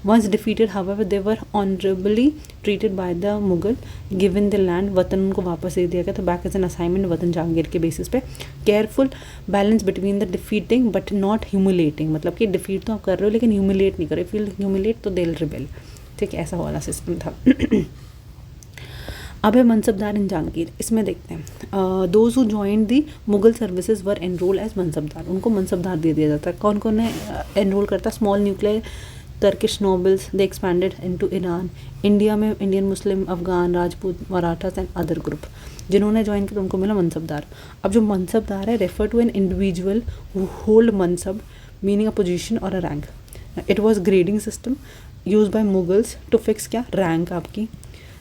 Once defeated, however, they were honorably treated by the Mughal, given the land. वतन उनको वापस दे दिया गया था बैक एज एन असाइनमेंट वतन जहांगीर के बेसिस पे. Careful balance between the defeating but not humiliating. मतलब कि डिफीट तो आप कर रहे हो लेकिन ह्यूमिलेट नहीं कर रहे. फील ह्यूमिलेट तो दे रिबेल. ठीक है, ऐसा वाला सिस्टम था. अब है मनसबदार इन जहांगीर. इसमें देखते हैं those who joined the Mughal services were enroll as mansabdar. उनको मनसबदार दे दिया जाता है. कौन कौन है एनरोल करता? Small nuclear Turkish nobles. They expanded into Iran. India में Indian Muslim, Afghan, Rajput, Marathas and other group. जिन्होंने ज्वाइन किया उनको मिला मनसबदार. अब जो मनसबदार है refer to an individual who hold mansab meaning a position और a rank. It was grading system use by Mughals to fix क्या? रैंक आपकी,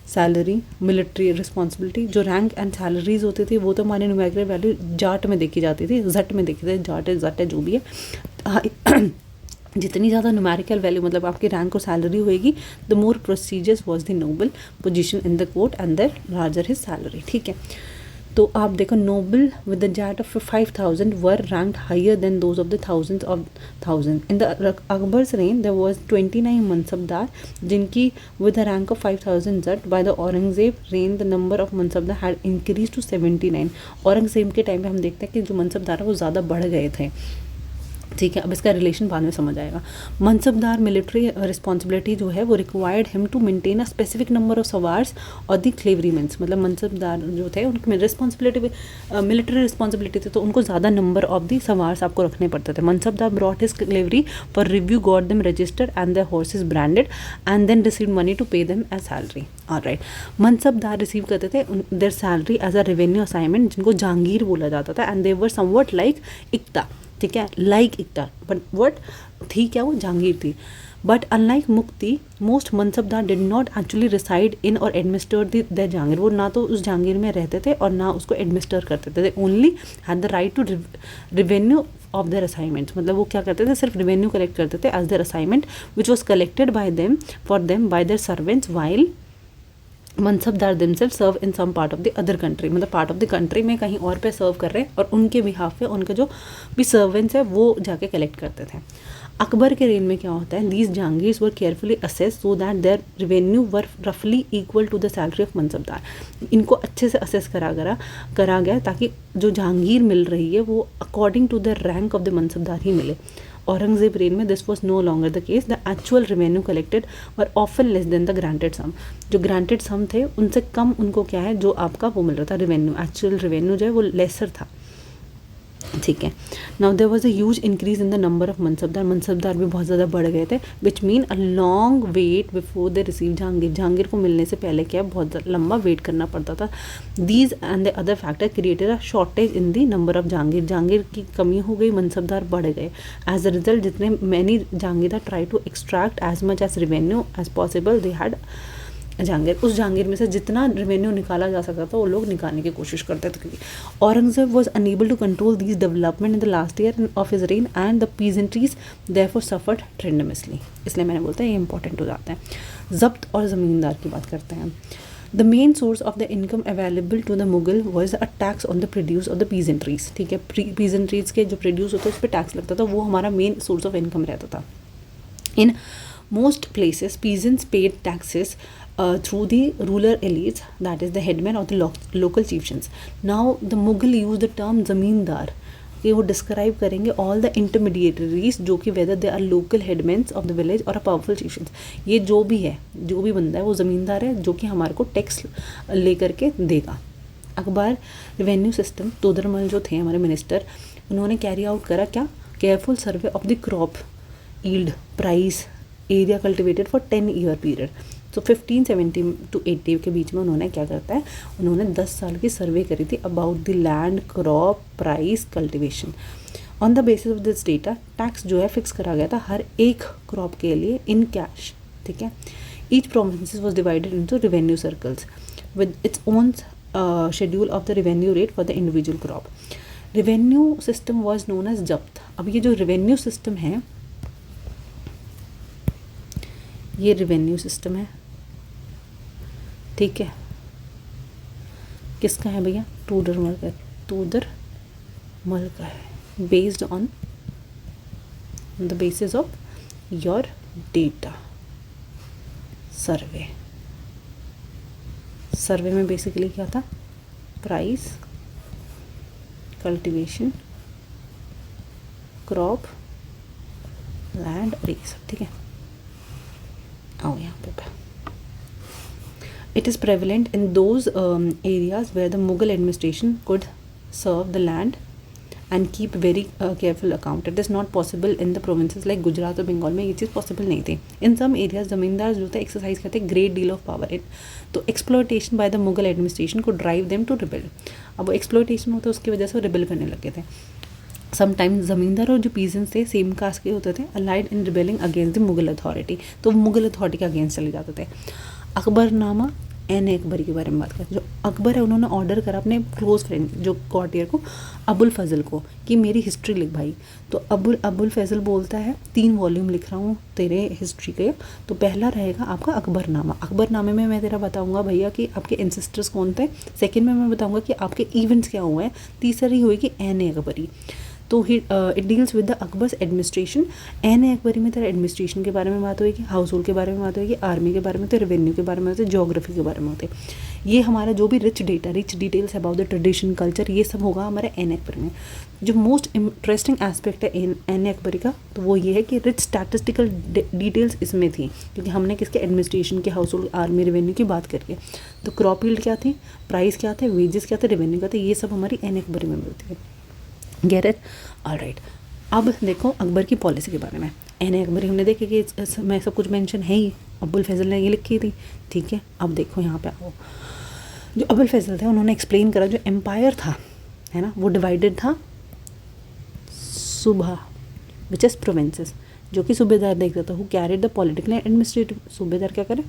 सैलरी, मिलिट्री रिस्पॉन्सिबिलिटी. जो रैंक एंड सैलरीज होती थी वो तो हमारे न्यूमेरिकल वैल्यू जाट में देखी जाती थी, जट में देखी जाती. जाट है जट है जो भी है. जितनी ज़्यादा न्यूमेरिकल वैल्यू मतलब आपकी रैंक और सैलरी होएगी the more procedures was the noble position in the court and the larger his salary. ठीक है, तो आप देखो noble with the zat of 5000 were ranked higher than those of the thousands of thousand. In the Akbar's reign there was 29 mansabdar जिनकी with the rank of 5000 zat. By the Aurangzeb reign the number of mansabdar had increase to 79. Aurangzeb के time पे हम देखते हैं कि जो मनसबदार है वो ज़्यादा बढ़ गए थे. ठीक है। अब इसका रिलेशन बाद में समझ आएगा। मनसबदार मिलिट्री रिस्पॉन्सिबिलिटी जो है वो required him to maintain a specific number of sawars और दी क्लेवरीमेंट्स, मतलब मनसबदार जो थे उनकी रिस्पॉन्सिबिलिटी मिलिट्री रिस्पॉन्सिबिलिटी थी, तो उनको ज़्यादा नंबर ऑफ दी सवार्स आपको रखने पड़ते थे। Mansabdar brought his cavalry for review, got them registered and their horses branded and then receive money to pay them as salary. All right, mansabdar receive करते थे their salary as a revenue assignment, जिनको जहांगीर बोला जाता था, and they were somewhat like iqta. ठीक है, like इक्ता, but what थी क्या, वो जहांगीर थी। But unlike muqti, most mansabdar did not actually reside in और एडमिनिस्टर द जहांगीर, वो ना तो उस जहांगीर में रहते थे और ना उसको एडमिनिस्टर करते थे। They only had the right to revenue of their assignments, मतलब वो क्या करते थे, सिर्फ रेवेन्यू कलेक्ट करते थे as their assignment which was collected by them for them by their servants, while mansabdar themselves serve in some part of the other country, मतलब part of the country में कहीं और पे सर्व कर रहे हैं और उनके बिहाफ पे उनके जो भी सर्वेंट्स है वो जाके कलेक्ट करते थे। अकबर के रेन में क्या होता है, these Jahangirs were carefully assess so that their revenue were रफली equal to the salary of mansabdar. इनको अच्छे से असेस करा गया ताकि जो जहांगीर मिल रही है वो according to the rank of the mansabdar ही मिले। औरंगजेब रेन में this was no longer the case, the actual revenue collected were often less than the granted sum, जो ग्रांटेड सम थे उनसे कम उनको क्या है जो आपका वो मिल रहा था रेवेन्यू, एक्चुअल रेवेन्यू जो है वो लेसर था। ठीक है, now there was a huge increase in the number of mansabdar, mansabdar भी बहुत ज़्यादा बढ़ गए थे, which mean a long wait before they receive Jahangir, Jahangir को मिलने से पहले क्या बहुत लंबा वेट करना पड़ता था। These and the other factor created a shortage in the number of Jahangir, Jahangir की कमी हो गई, मनसबदार बढ़ गए। एज अ रिजल्ट जितने many Jahangir try to extract as much as revenue as possible, they had Jahangir, उस जहांगीर में से जितना रेवेन्यू निकाला जा सकता था वो लोग निकालने की कोशिश करते थे। Aurangzeb was unable to control these development in the last year of his reign and the peasantries therefore suffered tremendously, इसलिए मैंने बोलता है ये इंपॉर्टेंट हो जाता है। जब्त और ज़मींदार की बात करते हैं। The main source of the income available to the Mughal was a tax on the produce of the peasantries. ठीक है, पीजेंट्रीज के जो प्रोड्यूस होते हैं उस पर टैक्स लगता था, वो हमारा मेन सोर्स ऑफ इनकम रहता था। In most places peasants paid taxes through the ruler elites, that is the headmen or the local chieftains. Now the Mughal use the term zamindar, ये वो डिस्क्राइब करेंगे all the intermediaries जो कि whether they are local headmens of the village और a powerful चिफ्स, ये जो भी है जो भी बंदा है वो ज़मींदार है जो कि हमारे को टैक्स लेकर के देगा। अकबर रेवेन्यू सिस्टम, तोदरमल जो थे हमारे मिनिस्टर, उन्होंने कैरी आउट करा क्या, careful survey of the crop yield, price, area cultivated for 10 year period. तो 1570 to 80 के बीच में उन्होंने क्या करता है, उन्होंने 10 साल की सर्वे करी थी about the land, crop, price, cultivation. On the basis of this data tax जो है फिक्स करा गया था हर एक क्रॉप के लिए इन कैश। ठीक है, each province was divided into revenue circles with its own schedule of the revenue rate for the individual crop. Revenue system was known as zabt. अब ये जो रेवेन्यू सिस्टम है, ये रेवेन्यू सिस्टम है, ठीक है, किसका है भैया, तोदरमल का, तोदरमल का है, based on the basis of your data survey. Survey में बेसिकली क्या था, प्राइस, कल्टीवेशन, क्रॉप, लैंड और ये सब। ठीक है, आओ यहाँ पे। It is prevalent in those areas where the Mughal administration could serve the land and keep very careful account. It is not possible in the provinces like Gujarat और बंगाल में ये चीज़ पॉसिबल नहीं थी। In some areas ज़मींदार जो थे exercise करते great deal of power it, तो exploitation by the Mughal administration could drive them to rebel। अब वो exploitation होता है उसकी वजह से वो rebel करने लगे थे। समटाइम्स ज़मींदार और जो पीजेंट्स थे सेम कास्ट के होते थे, allied in rebelling against the Mughal authority, तो मुगल अथॉरिटी के अगेंस्ट चले जाते थे। अकबरनामा एन अकबरी के बारे में बात करें। जो अकबर है उन्होंने ऑर्डर करा अपने क्लोज फ्रेंड जो कॉर्टियर को, अबुल फजल को, कि मेरी हिस्ट्री लिख भाई। तो अबुल फजल बोलता है 3 वॉल्यूम लिख रहा हूँ तेरे हिस्ट्री के। तो पहला रहेगा आपका अकबरनामा। अकबरनामे में मैं तेरा बताऊँगा भैया कि आपके एंसेस्टर्स कौन थे। सेकेंड में मैं बताऊँगा कि आपके इवेंट्स क्या हुए हैं। तीसरी होगी एन अकबरी। तो it deals with the Akbar's administration. Ain Akbari में तेरा एडमिनिस्ट्रेशन के बारे में बात होगी, हाउस होल्ड के बारे में बात होगी, आर्मी के बारे में होते, रेवेन्यू के बारे में होते, ज्योग्राफी के बारे में होते। ये हमारा जो भी rich details about the tradition culture, ये सब होगा हमारे एन अकबरी में। जो मोस्ट इंटरेस्टिंग एस्पेक्ट है एन अकबरी का, तो वो ये है कि रिच स्टैटिस्टिकल डिटेल्स इसमें थी, क्योंकि हमने किसके एडमिनिस्ट्रेशन के, हाउस होल्ड, आर्मी, रेवेन्यू की बात करी है। तो क्रॉप यील्ड क्या थी, प्राइस क्या थे, वेजेस क्या थे, रेवेन्यू क्या थे, ये सब हमारी एन अकबरी में मिलती है। Get it? ऑलराइट। अब देखो अकबर की पॉलिसी के बारे में। एन अकबरी हमने देखा कि इसमें सब कुछ मेंशन है ही, अब्बुल फैजल ने ये लिखी थी, ठीक है। अब देखो यहाँ पे आओ, जो अब्बुल फैजल थे उन्होंने एक्सप्लेन करा जो एम्पायर था, है ना, वो डिवाइडेड था सूबा विच इज प्रोविंसेस, जो कि सूबेदार देखता था, who carried the political and administrative. सूबेदार क्या करे,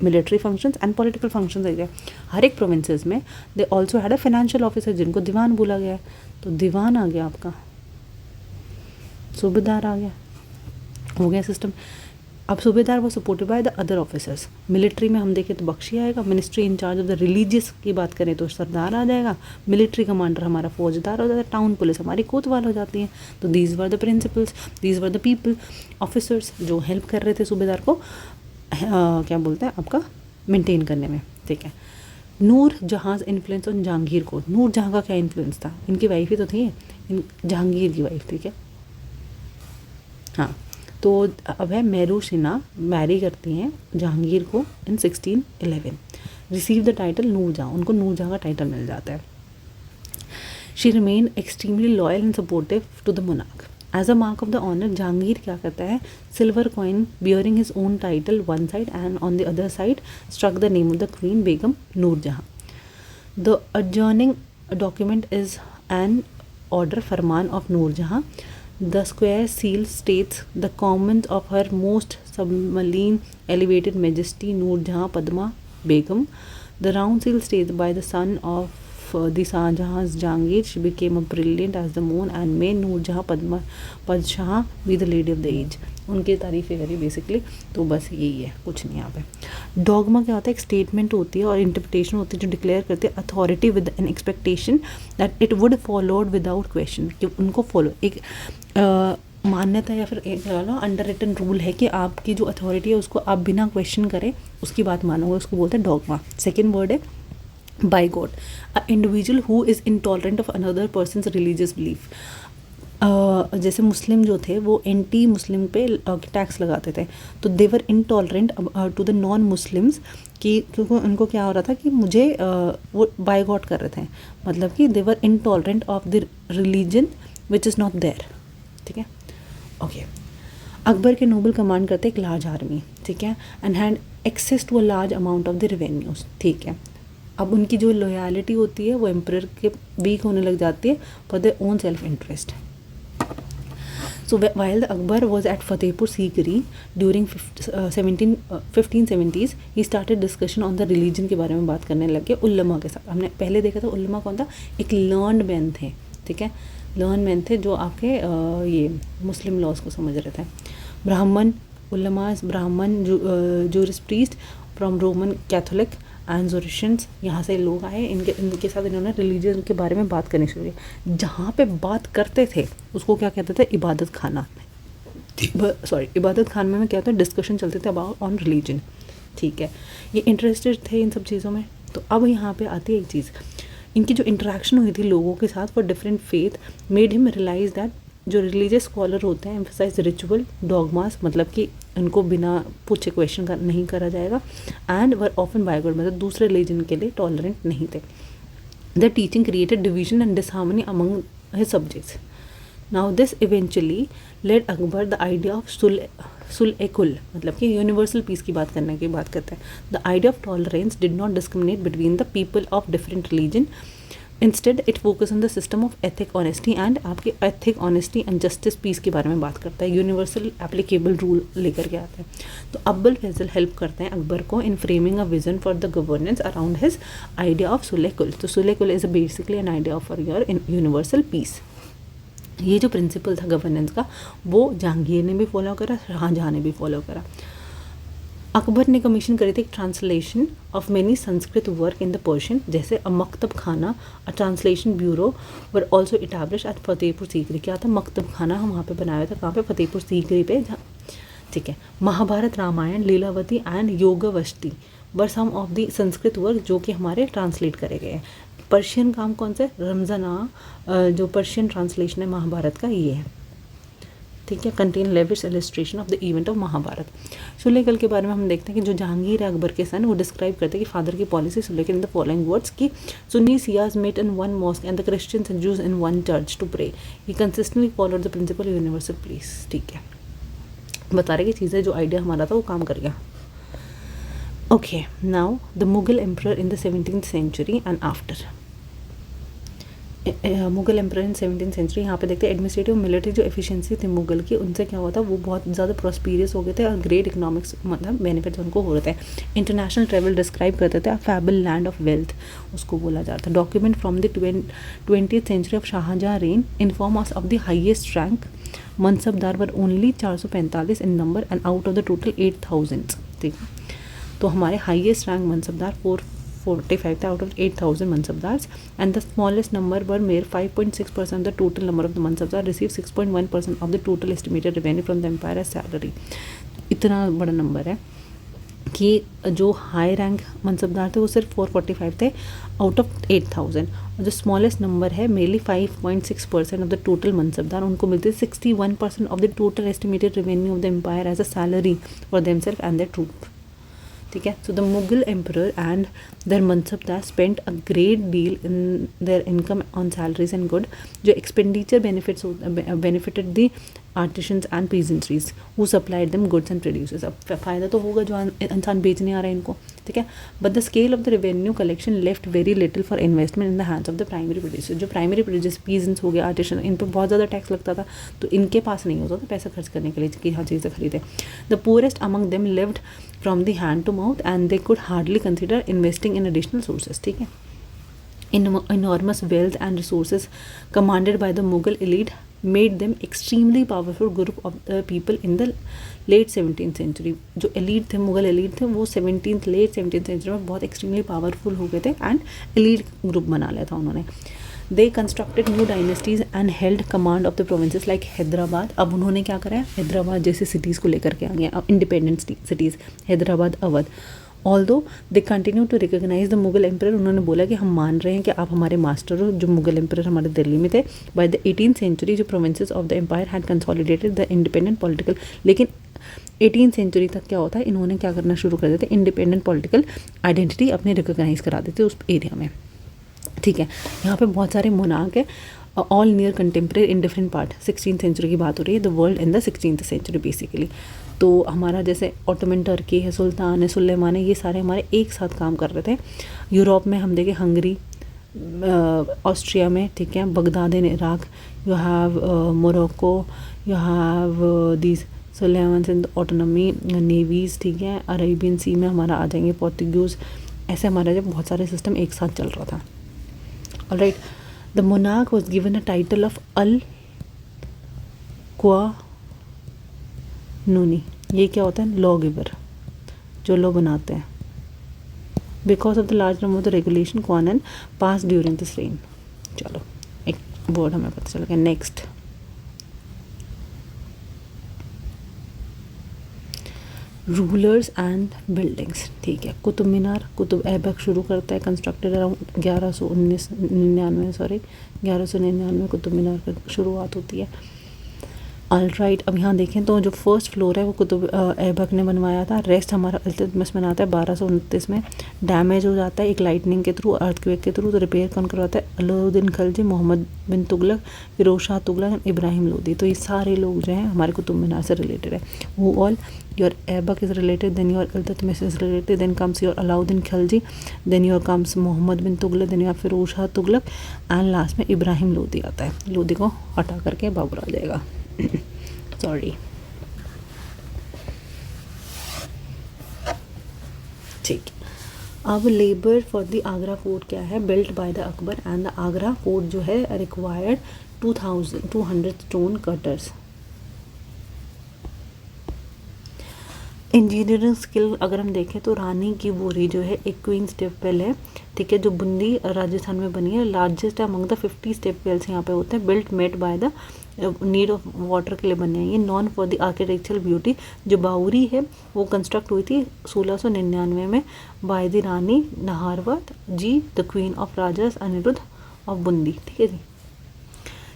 military functions and political functions है। हर एक प्रोविंसेस में they also had a financial officer, जिनको दीवान बोला गया है। तो दीवान आ गया आपका, सूबेदार आ गया, हो गया सिस्टम। अब सूबेदार वो supported by the other officers. Military में हम देखें तो बख्शी आएगा, ministry in charge of the religious की बात करें तो सरदार आ जाएगा, मिलिट्री कमांडर हमारा फौजदार हो जाता है, टाउन पुलिस हमारी कोतवाल हो जाती है। तो these were the principles, these were the people officers जो हेल्प कर रहे थे सूबेदार को क्या बोलते हैं आपका मेंटेन करने में, ठीक है। नूर जहाँ इन्फ्लुएंस ऑन जहांगीर को, नूर जहाँ का क्या इन्फ्लुएंस था, इनकी वाइफ ही तो थी, जहांगीर की वाइफ, ठीक है। हाँ, तो अब है मेरू सिन्हा मैरी करती हैं जहांगीर को in 1611, receive the title Nurjahan, उनको नूरजहाँ का टाइटल मिल जाता है। She remain extremely loyal and supportive to the monarch. As a mark of the honour Jahangir क्या करता है, silver coin bearing his own title one side and on the other side struck the name of the queen Begum Nurjahan. The adjourning document is an order farman of Nurjahan. The square seal states the comment of her most sublime elevated majesty Noorjahan Padma Begum. The round seal states by the son of the Shahjahan's Jahangir, she became a brilliant as the moon and made Noorjahan Padshah be the lady of the age. उनकी तारीफ़ें करी basically, तो बस यही है, कुछ नहीं यहाँ पे। डॉगमा क्या होता है, एक स्टेटमेंट होती है और इंटरप्रिटेशन होती है जो डिक्लेयर करती है authority with an expectation that it would followed without question, कि उनको फॉलो एक मान्यता या फिर एक अंडर रिटन रूल है कि आपकी जो अथॉरिटी है उसको आप बिना क्वेश्चन करें उसकी बात मानोगे, उसको बोलते हैं डॉगमा। सेकेंड वर्ड है bigot, a individual who is intolerant of another person's religious belief. जैसे मुस्लिम जो थे वो एंटी मुस्लिम पे टैक्स लगाते थे, तो they were intolerant to the non Muslims, कि क्योंकि उनको क्या हो रहा था कि मुझे वो बाय गॉड कर रहे थे, मतलब कि they were intolerant of the religion which is not there, ठीक है। ओके, अकबर के नोबल कमांड करते एक लार्ज आर्मी, ठीक है, and had access to a large amount of the revenues, ठीक है। अब उनकी जो लॉयल्टी होती है वो एम्परर के वीक होने लग जाती है for their own self interest. So while the Akbar was at Fatehpur Sikri during 1570s, he started discussion on the religion के बारे में बात करने लगे उल्लमा के साथ। हमने पहले देखा था उल्लमा कौन था, एक लर्नड मैन थे, ठीक है, लर्न मैन थे जो आपके ये मुस्लिम लॉज को समझ रहे थे। Brahmin ulama, Brahmin Jesuits priest from Roman Catholic and Zoroastrians, यहाँ से लोग आए, इनके साथ इन्होंने रिलीजन के बारे में बात करनी शुरू की। जहाँ पे बात करते थे उसको क्या कहते थे, इबादत खाना, सॉरी इबादत खाना में क्या होता है, डिस्कशन चलते थे अबाउट ऑन रिलीजन, ठीक है। ये इंटरेस्टेड थे इन सब चीज़ों में। तो अब यहाँ पे आती है एक चीज़, इनकी जो इंटरेक्शन हुई थी लोगों के साथ for different faith made him realise that जो रिलीजियस स्कॉलर होते हैं एम्फसाइज रिचुअल डॉगमास, मतलब कि इनको बिना पूछे क्वेश्चन नहीं करा जाएगा, एंड वर ऑफन बायगॉड, मतलब दूसरे रिलीजन के लिए टॉलरेंट नहीं थे। The teaching created division and disharmony among his subjects. Now this eventually led Akbar the idea of sulh i kul, मतलब कि यूनिवर्सल पीस की बात करने की बात करते हैं। The idea of tolerance did not discriminate between the people of different religion, instead it focus on the system of ethic honesty and आपके ethic honesty and justice peace के बारे में बात करता है, यूनिवर्सल एप्लीकेबल रूल लेकर के आता है। तो अब्बुल फैजल हेल्प करते हैं अकबर को in framing a vision for the governance around his idea of sulh i kul. तो sulh i kul is basically an idea for your universal peace. ये जो प्रिंसिपल था गवर्नेंस का वो जहांगीर ने भी फॉलो करा, शाहजहाँ ने भी फॉलो करा। अकबर ने कमीशन करी थी translation of many Sanskrit work in the Persian, जैसे a Maktab Khana, a translation bureau were also establish at Fatehpur Sikri. क्या था, मकतब खाना हम वहाँ पे बनाया था, कहाँ पे, फतेहपुर सीकरी पे, ठीक है। Mahabharata, Ramayana, Lilavati and Yogavasishtha were some of the Sanskrit work जो कि हमारे ट्रांसलेट करे गए हैं। पर्शियन काम कौन सा है, रमजाना, जो पर्शियन ट्रांसलेशन है महाभारत का ये है, ठीक है। Contain lavish illustration of the event of Mahabharata. Sulh i kul के बारे में हम देखते हैं कि जो जहांगीर अकबर के सन, वो डिस्क्राइब करते हैं कि फादर की policy sulh i kul in the following words कि Sunni Shias met in one mosque and the Christians and Jews in one church to pray, he consistently followed the principle universal peace, ठीक है। बता रहे कि चीज़ें जो आइडिया हमारा था वो काम कर गया। Okay, now the Mughal emperor in the 17th century and after. Mughal emperor in 17th century, यहाँ पे देखते हैं एडमिनिस्ट्रेटिव मिलिट्री जो एफिशिएंसी थी मुगल की, उनसे क्या हुआ था, वो बहुत ज़्यादा प्रॉस्पीरियस हो गए थे और ग्रेट इकोनॉमिक्स मतलब बेनिफिट्स उनको हो रहे थे। इंटरनेशनल ट्रेवल डिस्क्राइब करते थे, फैबल लैंड ऑफ वेल्थ उसको बोला जाता था। Document from the 20th century of Shahjahan reign inform us of the highest rank mansabdar were only 445 in number and out of the total 8000, ठीक है। तो हमारे हाईएस्ट रैंक मनसबदार 445 थे out of 8000 mansabdars, and the smallest number were mere 5.6% of the total number of the mansabdar receive 6.1% of the total estimated revenue from the empire as salary. इतना बड़ा number है कि जो हाई रैंक मनसबदार थे वो सिर्फ 445 थे आउट ऑफ 8000, और जो स्मॉलेस्ट नंबर है mainly 5.6% of the total mansabdar, उनको मिलते 61% of the total estimated revenue of the empire as a salary for themselves and their troop, ठीक है। So the Mughal emperor and their mansabdar spent a great deal in their income on salaries and good, जो expenditure benefited the artisans and peasantries who supplied them goods and produces. अब फ़ायदा तो होगा जो इंसान बेचने आ रहा है इनको, ठीक है। But the scale of the revenue collection left very little for investment in the hands of the primary producer. जो प्राइमरी प्रोड्यूसर पीजेंट्स हो गया, आर्टिशन, इन पर बहुत ज़्यादा टैक्स लगता था, तो इनके पास नहीं होता था पैसा खर्च करने के लिए कि हाँ चीज़ें खरीदे। The poorest among them lived from the hand to mouth and they could hardly consider investing in additional sources, ठीक है। Enormous wealth and resources commanded by the Mughal elite made them extremely powerful group of people in the late 17th century। जो elite थे, Mughal elite थे, वो late 17th century में बहुत extremely powerful हो गए थे and elite group बना लिया था उन्होंने। They constructed new dynasties and held command of the provinces like Hyderabad. अब उन्होंने क्या करा है, हैदराबाद जैसे सिटीज़ को लेकर के आ गए, अब independent cities Hyderabad, Awadh. Although they continue to recognise the Mughal emperor, उन्होंने बोला कि हम मान रहे हैं कि आप हमारे मास्टर हो। जो मुगल एम्पर हमारे दिल्ली में थे। बाय द 18th सेंचुरी जो provinces of the empire had consolidated the independent political, लेकिन 18th सेंचुरी तक क्या होता है, इन्होंने क्या करना शुरू कर देते, इंडिपेंडेंट पॉलिटिकल आइडेंटिटी अपनी रिकॉग्नाइज करा देते उस एरिया में, ठीक है। यहाँ पे बहुत सारे मोनार्क है, all near contemporary in different part. 16th century की बात हो रही है, the world in the 16th century basically. तो हमारा जैसे ऑटोमन टर्की है, सुल्तान है, सुलेमान है, ये सारे हमारे एक साथ काम कर रहे थे। यूरोप में हम देखें हंगरी, ऑस्ट्रिया में, ठीक है, Baghdad in Iraq, you have Morocco, you have these Suleiman in autonomy navies, ठीक है। अरेबियन सी में हमारा आ जाएंगे पोर्तुगीज़। ऐसे हमारा जब बहुत सारे सिस्टम एक साथ चल रहा था। Alright, the monarch was given a title of अल क्वा नूनी। ये क्या होता है, लॉ गिवर, जो लॉ बनाते हैं। Because of the large number of the regulation क्वानन पास ड्यूरिंग दिस रेन। चलो एक वर्ड हमें पता चल गया। नेक्स्ट, रूलर्स एंड बिल्डिंग्स, ठीक है। कुतुब मीनार, कुतुब ऐबक शुरू करता है, कंस्ट्रक्टेड अराउंड 1199 कुतुब मीनार की शुरुआत होती है। ऑलराइट, अब यहाँ देखें तो जो फर्स्ट फ्लोर है वो कुतुब ऐबक ने बनवाया था। रेस्ट हमारा इल्तुतमिश बनाता है 1229 में। डैमेज हो जाता है एक लाइटनिंग के थ्रू, अर्थक्वेक के थ्रू, तो रिपेयर कौन करवाता है, अलाउद्दीन खिलजी, मोहम्मद बिन तुगलक, फिरोज शाह तुगलक, इब्राहिम लोदी। तो ये सारे लोग जो हैं हमारे कुतुब मीनार से रिलेटेड है। वो all your Aibak is related, then your Iltutmish is related, then comes your Alauddin Khilji, then your comes Muhammad bin Tughlaq, then your Firoz Shah Tughlaq, and last में इब्राहिम लोदी आता है। लोदी को हटा करके बाबर आ जाएगा। सॉरी, ठीक। अब labour for the Agra fort क्या है, built by the Akbar, and the Agra fort जो है required 2200 stone cutters. Engineering skill अगर हम देखें तो रानी की बोरी जो है एक क्वीन स्टेप वेल है, ठीक है, जो बूंदी राजस्थान में बनी है। Largest among the 50 step wells यहाँ पे होते हैं, built made by the need of water के लिए बने हैं ये, not for the architectural beauty. जो बावरी है वो कंस्ट्रक्ट हुई थी 1699 में by the Rani Naharwat ji, the queen of Rajas Aniruddha of Bundi, ठीक है जी,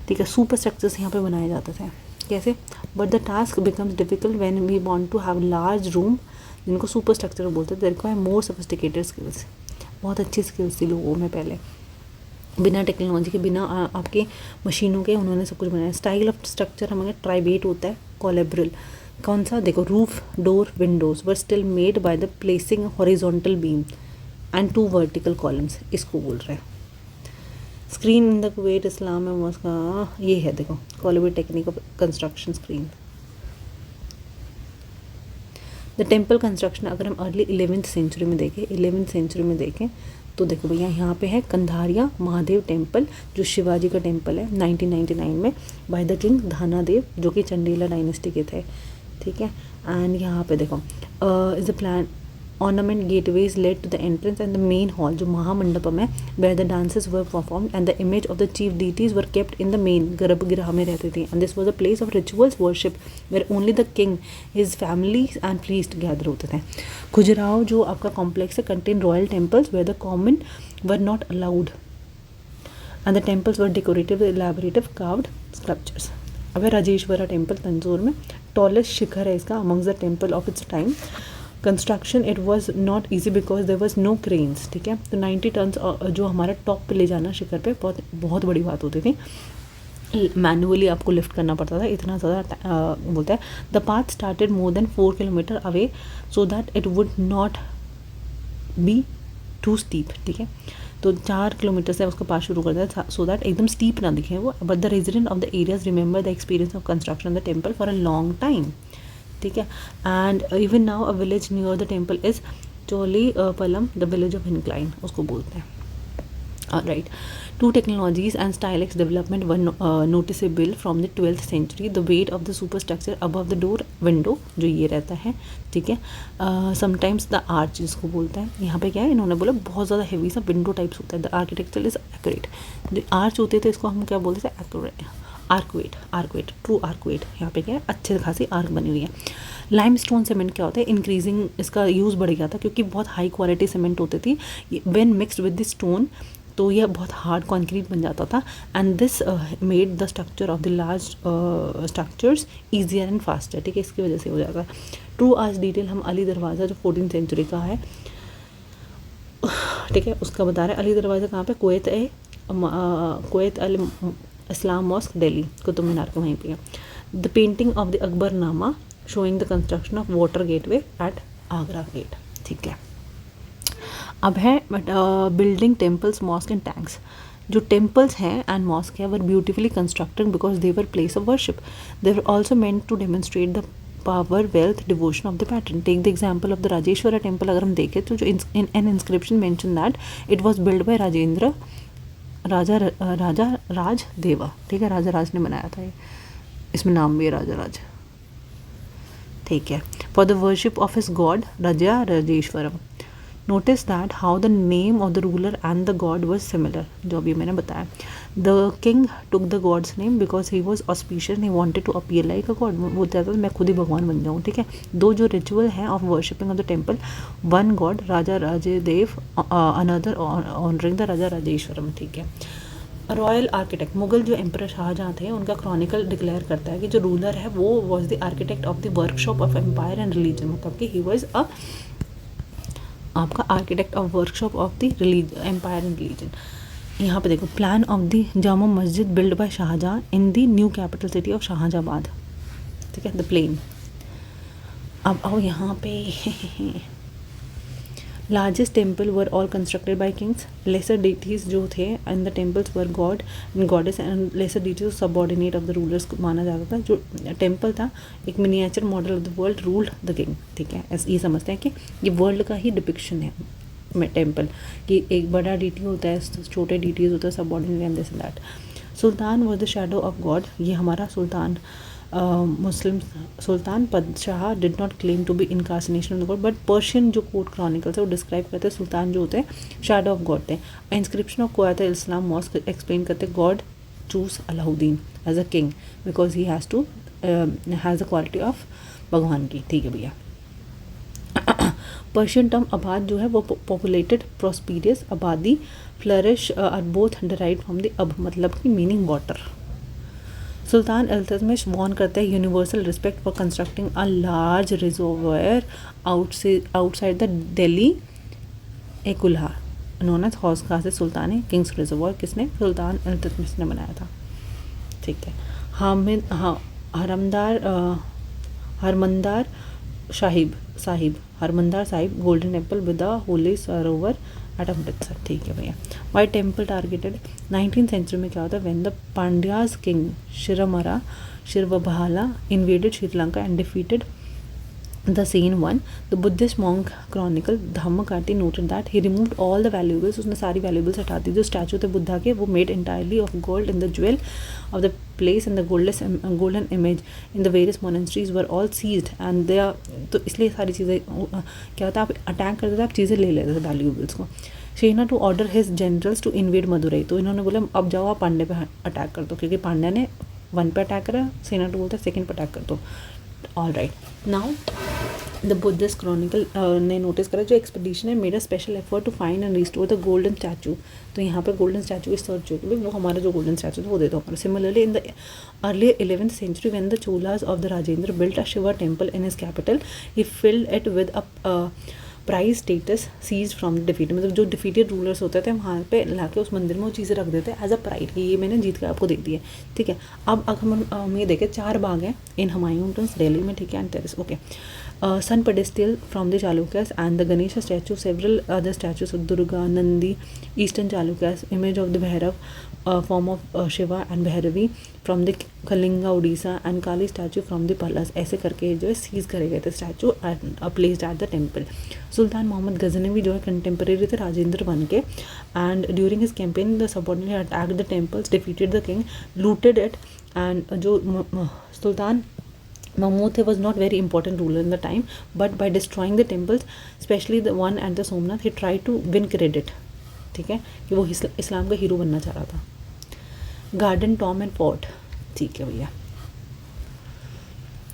ठीक है। सुपर स्ट्रक्चर्स यहाँ पे बनाए जाते थे, कैसे? But the task becomes difficult when we want to have large room, जिनको सुपर स्ट्रक्चर बोलते थे। There require more sophisticated skills, बहुत अच्छी स्किल्स थी लोगों में पहले, बिना टेक्नोलॉजी के, बिना आपके मशीनों के उन्होंने सब कुछ बनाया। स्टाइल ऑफ स्ट्रक्चर हमारे ट्राइबेट होता है, कोलेब्रल। कौन सा? देखो, roof, door, windows were still made by the placing horizontal beam and 2 vertical columns, इसको बोल रहे हैं। Screen in the Quwwat Islam में मॉस्क, ये है देखो corbelled technique of construction screen. The temple construction अगर हम अर्ली 11th सेंचुरी में देखें, 11th सेंचुरी में देखें तो देखो भैया यहाँ पे है कंधारिया महादेव टेम्पल, जो शिवाजी का टेम्पल है 1999 में बाय द किंग धानादेव, जो कि चंडेला डायनेस्टी के थे, ठीक है। एंड यहाँ पे देखो is a plan ornament gateways led to the entrance and the main hall, जो महामंडपम है, where the dances were perform and the image of the chief deities were kept in the main, garbhagriha में रहती थी। And this was a place of rituals worship where only the king, his family and priest gather होते थे। खजुराहो जो आपका complex है contain royal temples where the common were not allowed and the temples were decorative elaborative carved sculptures. अब है Rajeshwara temple Tanjore में, tallest shikhara है इसका amongst the temple of its time. Construction it was not easy because there was no cranes, ठीक है। तो 90 turns जो हमारा टॉप पे ले जाना शिखर पे बहुत बहुत बड़ी बात होती थी, मैनुअली आपको लिफ्ट करना पड़ता था, इतना ज़्यादा बोलता है। The path started more than 4 kilometre away so that it would not be too steep, ठीक है। तो 4 किलोमीटर से उसका पास शुरू कर दिया सो दैट एकदम स्टीप ना दिखे वो। But the resident of the areas remember the experience of construction of the temple for a long time, ठीक है। And even now a village near the temple is Choli Palam, the village of incline उसको बोलते हैं, right. Two technologies and stylex development were noticeable from the 12th century. The weight of the superstructure above the door window, जो ये रहता है, ठीक है, sometimes the arch जिसको बोलते हैं, यहाँ पे क्या है इन्होंने बोला बहुत ज़्यादा हेवी सा विंडो टाइप्स होता है। द आर्किटेक्चर इज एक्यूरेट, जो आर्च होते थे इसको हम क्या बोलते थे? एक्यूरेट, आर्कवेट, ट्रू आर्कवेट। यहाँ पे क्या है? अच्छे खासी आर्क बनी हुई है। लाइमस्टोन सीमेंट क्या होता है? इंक्रीजिंग इसका यूज़ बढ़ गया था क्योंकि बहुत हाई क्वालिटी सीमेंट होती थी, when mixed with the stone तो यह बहुत हार्ड कंक्रीट बन जाता था। And this made the structure of the large structures easier and faster, ठीक है, इसकी वजह से हो जाता है। ट्रू आर्च डिटेल हम अली दरवाज़ा जो 14th सेंचुरी का है, ठीक है, उसका बता रहे हैं। अली दरवाज़ा कहाँ पे? कुवैत अल इस्लाम मॉस्क दिल्ली, कुतुब मीनार के वहीं पे है। The painting of the Akbarnama showing the construction of water gateway at Agra gate, ठीक है। अब है building temples mosque and tanks. जो टेम्पल्स हैं एंड मॉस्क है were beautifully constructed because they were place of worship, they were also meant to demonstrate the power, wealth, devotion of the pattern. Take the example of the Rajeshwara temple अगर हम देखें तो जो in an inscription mention that it was build by राजा राज देवा, ठीक है, राजा राज ने बनाया था ये, इसमें नाम भी है राजा राज, ठीक है, for the worship of his god Raja Rajeshwaram. Notice that how the name of the ruler and the god was similar, जो अभी मैंने बताया। The king took the god's name because he was auspicious, he wanted to appear like a god, वो चाहता था मैं खुद ही भगवान बन जाऊँ, ठीक है। दो जो रिचुअल हैं of worshipping of the temple, one god Raja Rajdev, another honoring the Raja Rajeshwaram, ठीक है। रॉयल आर्किटेक्ट, मुगल जो एम्पर शाहजहाँ थे उनका क्रॉनिकल डिक्लेयर करता है कि जो रूलर है वो was the architect of the workshop of empire and religion, मतलब कि ही वॉज अ आपका architect of workshop of the empire and religion. यहाँ पे देखो plan of the Jama Masjid build by Shahjahan in the new capital city of Shahjahanabad, ठीक है, the plan. अब आओ यहाँ पे largest temple were all constructed by kings, lesser deities जो थे and the temples were God goddess and lesser deities subordinate of the rulers को माना जाता था। जो टेम्पल था एक miniature model of the world ruled the king, ठीक है, ऐसे ये समझते हैं कि ये वर्ल्ड का ही डिपिक्शन है में टेम्पल कि एक बड़ा डीटी होता है, छोटे डीटीज होता है, subordinate and this and that. Sultan was the shadow of god, ये हमारा सुल्तान मुस्लिम सुल्तान पदशाह did not claim to be incarnation of the god, but Persian जो कोर्ट क्रॉनिकल्स है वो डिस्क्राइब करते हैं सुल्तान जो होते हैं शैडो ऑफ गॉड थे। Inscription of Quwwat Islam mosque explain करते हैं god choose Alauddin as a king because he has the quality of भगवान की। ठीक है भैया। पर्शियन टर्म आबाद जो है वो पॉपुलेटेड प्रॉस्पीरियस, आबादी, flourish are both derived from the अब, मतलब की meaning water. Sultan Iltutmish won करते हैं universal respect for constructing a large reservoir outside the Delhi ए कुल्हा नोन एज हौज खास सुल्तान किंग्स रिजर्वायर, किसने? सुल्तान इल्तुतमिश ने बनाया था। ठीक है। Harmandar Sahib golden temple with the holy sarovar at Amritsar. ठीक है भैया। Y temple targeted 19th century में क्या होता है? When the Pandyas king Srivallabha invaded Sri Lanka and defeated the same one, the Buddhist monk chronicle Dhammakati noted that he removed all the valuables, उसने सारी valuables हटा दी। जो स्टैचू थे बुद्धा के वो made entirely of gold and the jewel of the place and the golden image in the various monasteries were all seized and they are, तो इसलिए सारी चीज़ें क्या होता है, आप अटैक करते थे, आप चीज़ें ले लेते थे valuables को। Sena to order his generals to invade Madurai, तो इन्होंने बोला अब जाओ आप पांडे पे अटैक कर दो, क्योंकि पांड्या ने 1 पे अटैक करा, सेना टू बोलता है 2nd पे अटैक कर दो। All right. Now the Buddhist chronicle ने नोटिस करा जो एक्सपीडिशन है made a special effort to find and restore the golden statue, तो यहाँ पे गोल्डन स्टैचू की सर्च हो गई, वो हमारा जो गोल्डन स्टैचू था वो दे दो हमारा। Similarly in the early 11th century when the Cholas of the Rajendra built a Shiva temple in his capital, he filled it with a prize statues seize from the defeated, मतलब जो डिफीटेड रूलर्स होते थे वहाँ पे लाके उस मंदिर में वो चीज़ें रख देते एज अ प्राइड कि ये मैंने जीत के आपको दे दी है। ठीक है। अब हम ये देखें 4 बाग हैं इन हुमायूं टॉम्ब दिल्ली में। ठीक है। And terrace. Okay. Sun pedestal from the Chalukyas and the Ganesh statue, several other statues of Durga, Nandi, eastern Chalukyas, image of the Bhairava, form of Shiva and Bhairavi from the Kalinga Orissa and Kali statue from the Palas, ऐसे करके जो है सीज करे गए थे statue and placed at the temple. Sultan Mohammad Ghaznavi जो है contemporary थे राजेंद्र वन के, and during his campaign the subordinate attacked the temples, defeated the king, looted it, and जो सुल्तान Mahmud was not very important ruler in the time, but by destroying the temples, especially the one at the Somnath, he tried to win credit। ठीक है, कि वो इस्लाम का hero बनना चाह रहा था। Garden, Tom and fort. ठीक है भैया।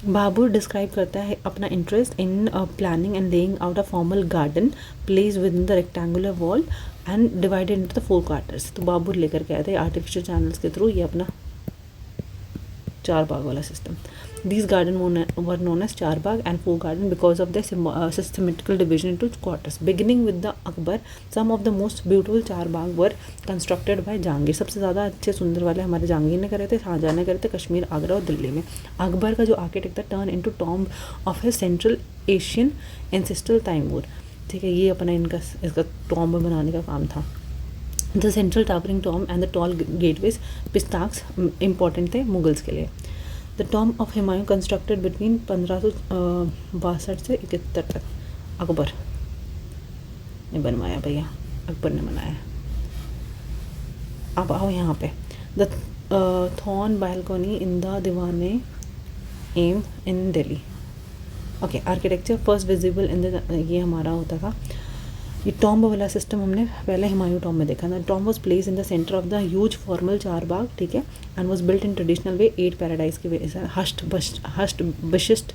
बाबर डिस्क्राइब करता है अपना interest in planning and laying out a formal garden place with in the rectangular wall and divided into the 4 quarters. तो बाबर लेकर के आए थे आर्टिफिशियल चैनल्स के थ्रू ये अपना 4 बाग वाला system. These gardens were known as Char Bagh and 4 Gardens because of their systematical division into quarters. Beginning with the Akbar, some of the most beautiful Char Bagh were constructed by Jahangir। सबसे ज़्यादा अच्छे सुंदर वाले हमारे जहांगीर ने करे थे, शाहजहाँ ने करे थे कश्मीर, आगरा और दिल्ली में। अकबर का जो आर्किटेक्ट था turn into tomb of his central Asian ancestral Timur. ठीक है, ये अपना इसका टॉम्ब बनाने का काम था। The central towering tomb and the tall gateways पिस्ताक्स इंपॉर्टेंट थे मुगल्स के लिए। The tomb of Humayun constructed between 1562 से 71 तक अकबर ने बनवाया भैया, अकबर ने बनाया। अब आओ यहाँ पे the throne balcony in the Diwane Am in Delhi. Okay, architecture first visible in the, ये हमारा होता था ये टॉम्ब वाला सिस्टम हमने पहले हुमायूं टॉम्ब में देखा था। Tomb was place in the centre of the huge formal charbagh. ठीक है, and was built in traditional way 8 paradise के वे, हस्ट बिशिस्ट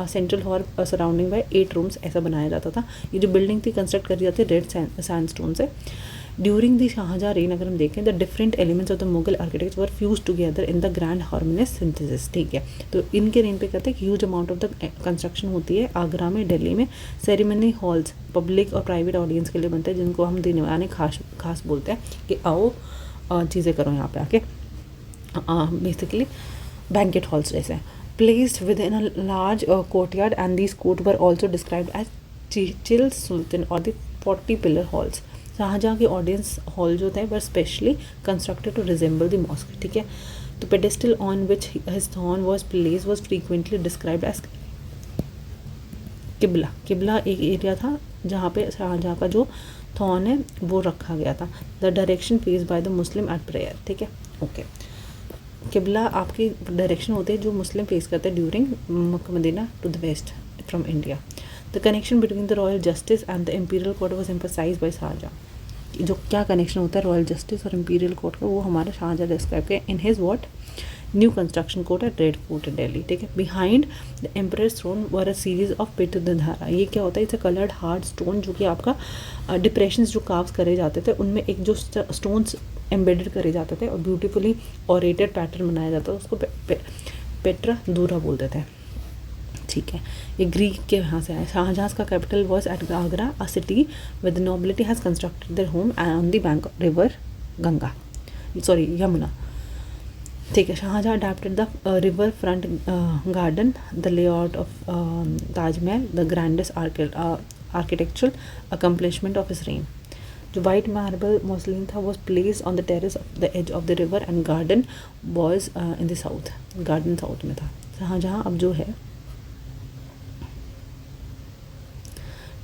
central hall surrounding by 8 rooms, ऐसा बनाया जाता था। ये जो बिल्डिंग थी कंस्ट्रक्ट करी जाती है रेड सैंडस्टोन से। ड्यूरिंग द शाहजहाँ रेन अगर हम देखें the different elements of the Mughal architect were fuse together in the grand harmonious synthesis. ठीक है, तो इनके रेन पे कहते हैं huge amount of the construction होती है आगरा में, दिल्ली में। सेरेमनी हॉल्स पब्लिक और प्राइवेट ऑडियंस के लिए बनते हैं, जिनको हम दीवाने खास बोलते हैं कि आओ चीज़ें करो यहाँ पे आके, बेसिकली बैंकेट हॉल्स जैसे। Placed within a large courtyard and these court were also described as चिल सुल्तान और द 40 पिलर हॉल्स। शाहजहाँ के ऑडियंस हॉल जो थे were specially constructed to resemble the mosque. ठीक है, तो pedestal on which his throne was place was frequently described as किबला। किबला एक एरिया था जहाँ पे शाहजहाँ का जो थॉर्न है वो रखा गया था। The direction face by the Muslim at prayer. ठीक है, ओके। किबला आपकी डायरेक्शन होते हैं जो मुस्लिम फेस करते हैं during Mecca Medina to the west from India. The connection between the royal justice and the imperial court was emphasised by Shahjahan. जो क्या कनेक्शन होता है रॉयल जस्टिस और इम्पीरियल कोर्ट का, वो हमारा शाहजहां डिस्क्राइब किया in his what new construction court at Red Fort in Delhi. ठीक है, behind the emperor's throne were a series of पितृधारा। ये क्या होता है, it's a coloured hard stone जो कि आपका डिप्रेशंस जो कार्व्स करे जाते थे उनमें एक जो स्टोन्स एम्बेडेड करे जाते थे और ब्यूटीफुली ऑरेटेड पैटर्न बनाया जाता था, उसको पेट्रा दूरा बोलते थे। ठीक है, ये ग्रीक के यहाँ से आया। शाहजहां का capital was at Agra, a city with nobility has constructed their home on the bank of river Ganga, sorry Yamuna. ठीक है, Shahjahan adapted the river front garden, the layout of Taj Mahal, the grandest architectural accomplishment of his reign. जो white marble mausoleum था was place on the terrace of the edge of the river and garden was in the south, garden south में था। शाहजहां अब जो है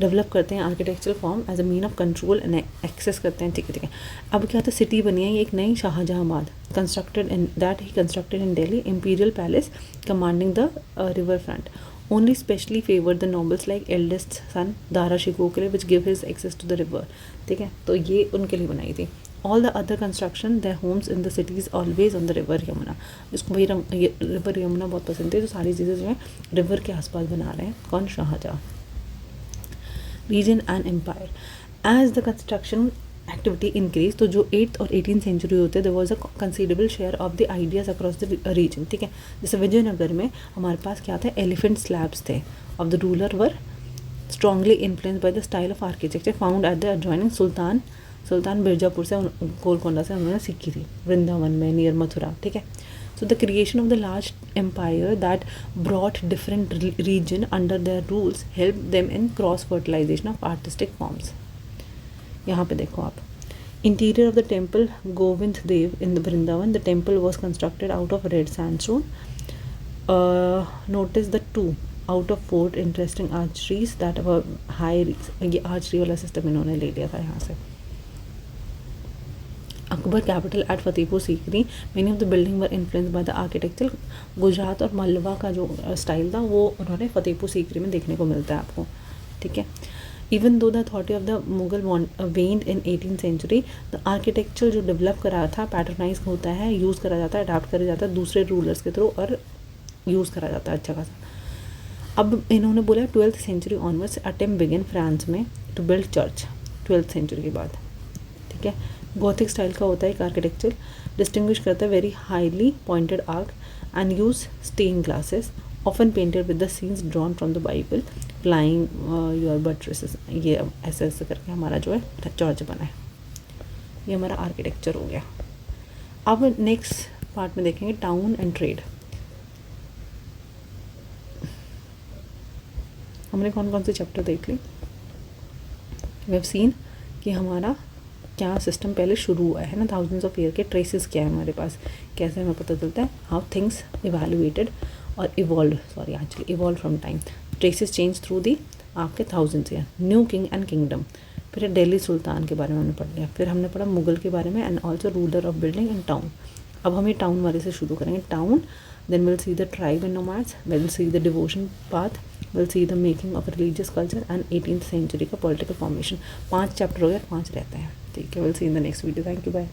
develop करते हैं architectural form as a mean of control and access करते हैं। ठीक है, ठीक है। अब क्या था, सिटी बनी है ये एक नई Shahjahanabad, constructed in that he constructed in Delhi imperial palace commanding the river front, only specially favored the nobles like eldest son Dara Shikoh के लिए which give his access to the river। ठीक है, तो ये उनके लिए बनाई थी। all the other construction their homes in the cities always on the river Yamuna. इसको भाई रिवर यमुना बहुत पसंद है, तो सारी चीज़ें जो है रिवर के आसपास बना रहे हैं कौन, Shahjahan. Region and empire as the construction activity increase, तो जो 8th और 18th सेंचुरी होते हैं there was a considerable share of the ideas across the region. ठीक है, जैसे विजयनगर में हमारे पास क्या था, एलिफेंट स्लैब्स थे of the ruler were strongly influenced by the style of architecture found at the adjoining sultan Mirzapur से गोलकोंडा से उन्होंने सीखी थी, वृंदावन में नियर मथुरा। ठीक है, so the creation of the large empire that brought different region under their rules helped them in cross fertilization of artistic forms। यहाँ पे देखो आप, interior of the temple Govind Dev in the Vrindavan, the temple was constructed out of red sandstone। Notice the 2 out of 4 interesting archeries that were high, ये archery वाला system इन्होंने ले लिया था यहाँ से। Akbar capital eight Fatehpur Sikri, many of the building were influence by the architecture. Gujarat और मलवा का जो स्टाइल था वो उन्होंने फतेहपुर सीकरी में देखने को मिलता है आपको। ठीक है, even though the authority of the Mughal waned in 18th century, the architecture जो डेवलप करा था पैटर्नाइज होता है, यूज़ करा जाता है, अडाप्ट करा जाता है दूसरे रूलर्स के थ्रू और यूज़ करा जाता है अच्छा खासा। अब इन्होंने बोला 12th century onwards attempt begin France में to build church, 12th century के बाद। ठीक है, गॉथिक स्टाइल का होता है एक आर्किटेक्चर, डिस्टिंग्विश करता है very highly pointed arch and use stain glasses often painted with the scenes drawn from the Bible flying your buttresses. ये ऐसे ऐसे करके हमारा जो है चर्च बना है, ये हमारा आर्किटेक्चर हो गया। अब नेक्स्ट पार्ट में देखेंगे टाउन एंड ट्रेड। हमने कौन कौन से चैप्टर देख ली, वी हैव सीन कि हमारा क्या सिस्टम पहले शुरू हुआ है ना, थाउजेंड्स ऑफ ईयर के ट्रेसेस क्या है हमारे पास, कैसे हमें पता चलता है हाउ थिंग्स इवैल्यूएटेड और evolve from time, traces change through the आपके thousands year. New king and kingdom, फिर दिल्ली सुल्तान के बारे में हमने पढ़ लिया, फिर हमने पढ़ा मुगल के बारे में and also ruler of building and town. अब हम ये टाउन वाले से शुरू करेंगे, town, then will see the tribe and nomads, will see the devotion path, will see the making of religious culture and 18th century का political formation. 5 chapter हो गए, 5 रहते हैं। ठीक है, will see in the next video, thank you, bye.